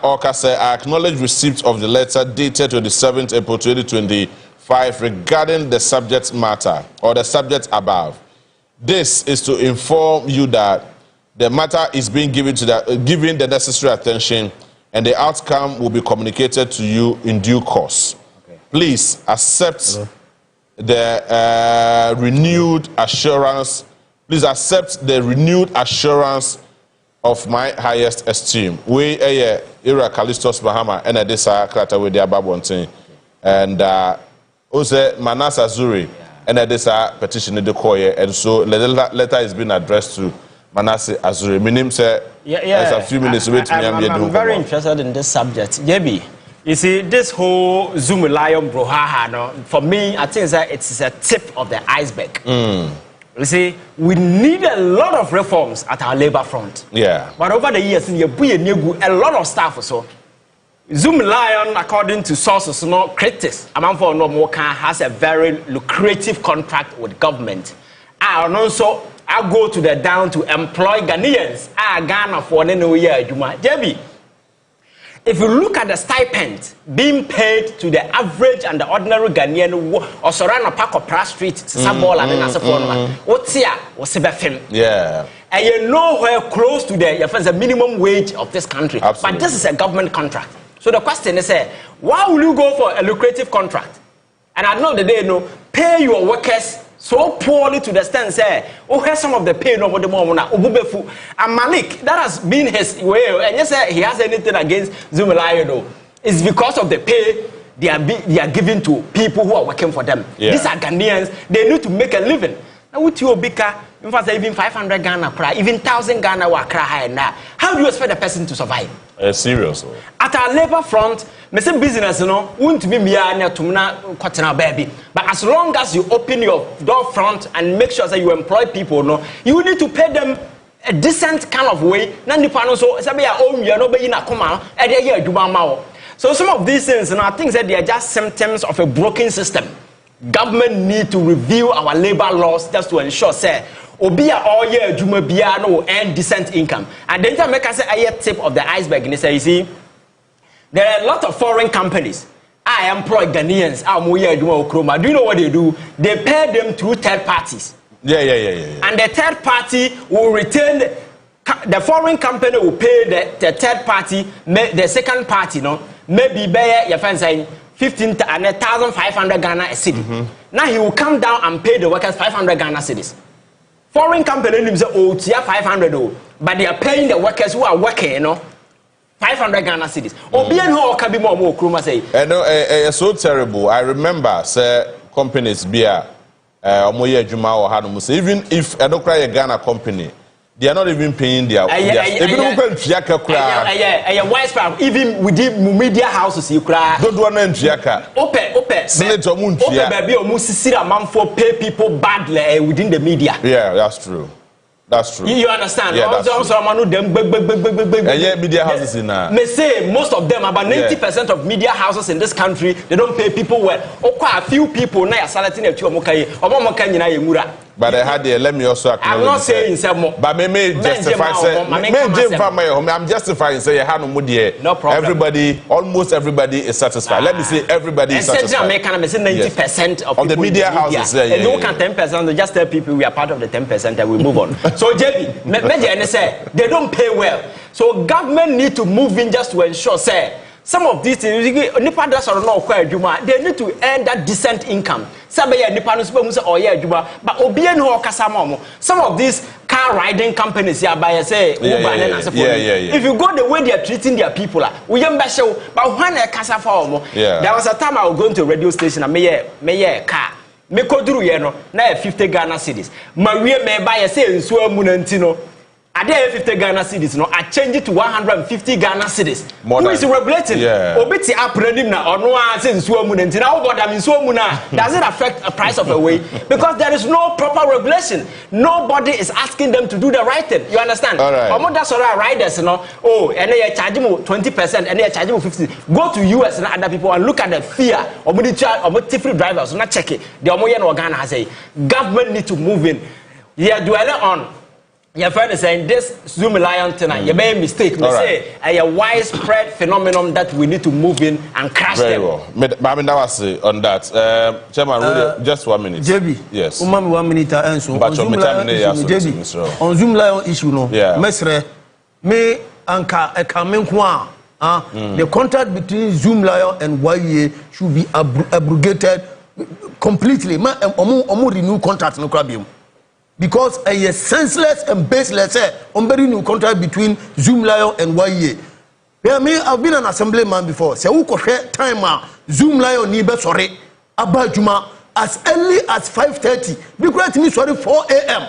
acknowledge receipt of the letter dated 27th April 2025 regarding the subject matter or the subject above. This is to inform you that the matter is being given the necessary attention and the outcome will be communicated to you in due course. Okay. Please accept the renewed assurance. Please accept the renewed assurance of my highest esteem. We Ira Callistus Mahama and Adisa Krata with the Ababontin and also Manas Azuri and Adisa petition in the Koye, and so the letter is being addressed to Manasseh Azuri. My name says, there's a few minutes wait to me. I'm very interested in this subject. Yebi, you see, this whole Zoom Lion brouhaha, no, for me, I think that it's a tip of the iceberg. You see, we need a lot of reforms at our labor front. Yeah. But over the years, a lot of staff so. Zoom Lion, according to sources, critics, among for no more has a very lucrative contract with government. And also, I go to the down to employ Ghanaians. Ghana for no year, Juma. JB, if you look at the stipend being paid to the average and the ordinary Ghanaian or surround a park of Pratt Street, Sabol and Nasafona, what's here was Sebefim. Yeah. And you're nowhere close to the minimum wage of this country. Absolutely. But this is a government contract. So the question is, why will you go for a lucrative contract? And at the end of the day, pay your workers so poorly to the extent, say, here's some of the pay no more the more Obubefu. And Malik, that has been his way. And yes, he has anything against Zoom Lion, it's because of the pay they are giving to people who are working for them. Yeah. These are Ghanaians, they need to make a living. Now with you Bika, in fact, even 500 Ghana cry, even 1,000 Ghana will cry now. How do you expect the person to survive? Serious. At our labor front, me say business won't be me baby. But as long as you open your door front and make sure that you employ people, you need to pay them a decent kind of way. So some of these things, I think that they are just symptoms of a broken system. Government need to review our labor laws just to ensure, say, Obia all year Juma Biano and decent income. And then I say a tip of the iceberg. And say, you see, there are a lot of foreign companies. I employ Ghanaians. Do you know what they do? They pay them through third parties. Yeah. And the third party will retain the foreign company will pay the third party, the second party, maybe pay your friend saying 1,500 Ghana a cedi. Now he will come down and pay the workers 500 Ghana cedis. Foreign company names oh 500 but they are paying the workers who are working, 500 Ghana cedis. Obian ho can be more kruma say. It's so terrible. I remember say companies be omoye adwuma or hanu say even if I don't cry a Ghana company, they are not even paying their even within media houses you cry. Don't want to ntiaka. Ope. Senator Muntia. Baby omusisira manfo pay people badly within the media. Yeah, that's true. That's true. You understand? Yeah, that's true. Media houses in may say most of them, about 90% of media houses in this country, they don't pay people well. A few people now are salating at you. But I had the let me also acknowledge. I'm not saying some, but may justify saying I'm justifying say no problem. Everybody, almost everybody is satisfied. Let me say everybody is satisfied. I say 90% of the media houses. And look at 10%. Just tell people we are part of the 10% and we move on. So JB, say they don't pay well. So government need to move in just to ensure say some of these things, they need to earn that decent income. But some of these car riding companies here by say if you go the way they are treating their people, but when there was a time I was going to a radio station and me car. Me koduru ye no na 50 Ghana cedis. Maria me buy say nso amunantino. Ade 50 Ghana cedis no I change it to 150 Ghana cedis. Who is regulating? Obiti apredim na Onua say nso amunantino. How about that nso amuna? Does it affect the price of a way? Because there is no proper regulation. Nobody is asking them to do the right thing. You understand? Omo that's all right riders no. Oh, and they charge you 20% and they charge you 50. Go to US and other people and look at the fear. Omo free drivers so not check it. The omo yen Ghana say government need to move in. Yeah, dwelling on your friend is saying this Zoom lion tonight. You made a mistake. Me say a widespread phenomenon that we need to move in and crash them. Very well. I mean, that was on that. Chairman, really, just 1 minute. JB. Yes. 1 minute answer. But on Zoom lion issue, no. Yeah. Mesre, me anka a coming kwa. The contract between Zoom lion and YA should be abrogated completely. Omu renew contract no krabium. Because a senseless and baseless new contract between Zoom Lion and YA. I've been an assemblyman before. Say who could time Zoom Lion ni be sorry about Juma as early as 5:30. Because me sorry 4 a.m.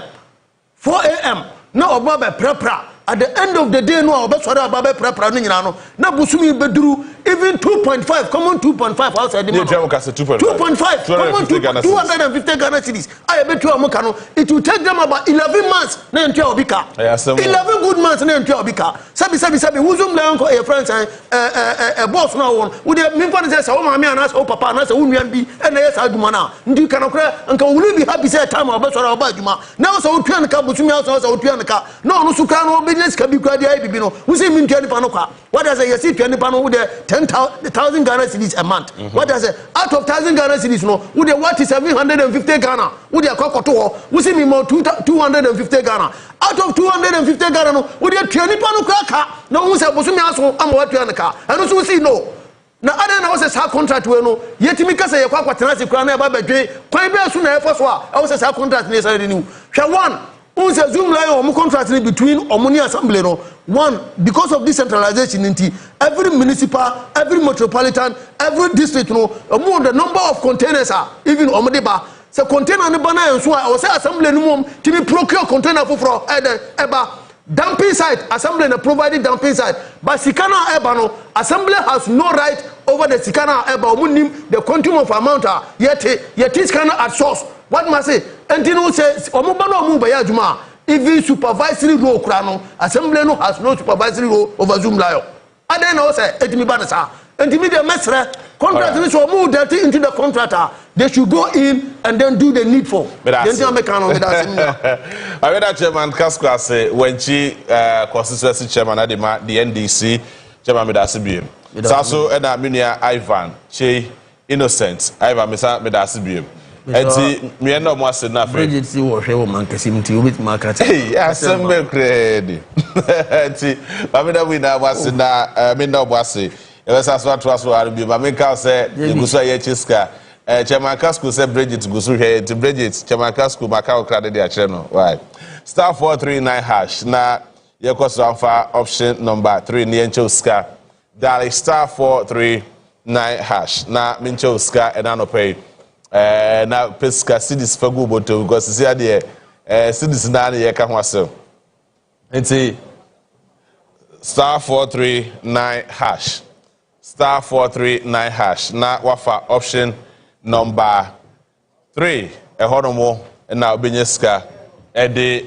4 a.m. Now about prepra. At the end of the day, no, about sorry about prepra ni nyina no. Na busumi beduru even 2.5. Common 2.5 outside the market. 2.5. Common 250 Ghana cedis. I bet you amokano. It will take them about 11 months. Na enti obika. 11 good months na enti obika. Sabi. Wuzum la unko a friends boss na won. Wo dey me for say wo mama anas o papa anas wo nuan bi e na yes aduma na. Ndi kanokra anka will be happy say time about sorry about aduma. Na so wo tuan ka busumi so wo tuan ka. Na onu suka no business ka bi kwa dia bibi no. Wo say min tuan pa no kwa. What does say you see tuan pa no wo dey 10,000 Ghana cedis a month. What does it? Out of 1,000 Ghana cedis, no, would they what is 750 Ghana? Would they cocoa? We see me more 250 Ghana. Out of 250 Ghana, no, would they 20 pano cracker? No, who said, Bosumi also, I'm what you car. And also see no. Now, I don't know, says our contract will know. Yet, me can say a quack, crown about the quite very soon. I was a contract necessarily new. Shall one. On se Zoom lion contract between Omoni Assembly no one because of decentralization every municipal, every metropolitan, every district no among the number of containers are even Omodeba se container ne bana enso I was assembly no mum to be procure container for eba dumping site assembly na provided dumping site but Sikana eba no assembly has no right over the Sikana eba omunim the quantum of amount yet Sikana at source. What must say? And you know, says, even supervisory role, assembly no has no supervisory role over Zoom Lion. I then know, say, et me banasa. And to me, the mesra contract is so move dirty into the contractor. They should go in and then do the needful. I read that Chairman Kaskwa say when she constituency chairman at the NDC, Chairman Medasibi. Saso ena minia Ivan Che Innocent Ivan mesa medasi biem enti me no mo ase na Bridget si wo hwe wo mankasi mti obit market hey asembe kredi enti bameda we na wase na me no mo ase e sa so ato arbi ba me ka se guso ye chiska Chamaka school say Bridget gusu hwe enti Bridget Chamaka school maka okra de a kire no why star 439 hash na ye koso amfa option number 3 ni encho ska dial star 439 hash na mincho ska enano pay na peska cities fagu boto because see there cities na ye ka ho asem enti star 439 hash star 439 hash na wafa option number 3 ehonomo na obenyeska ede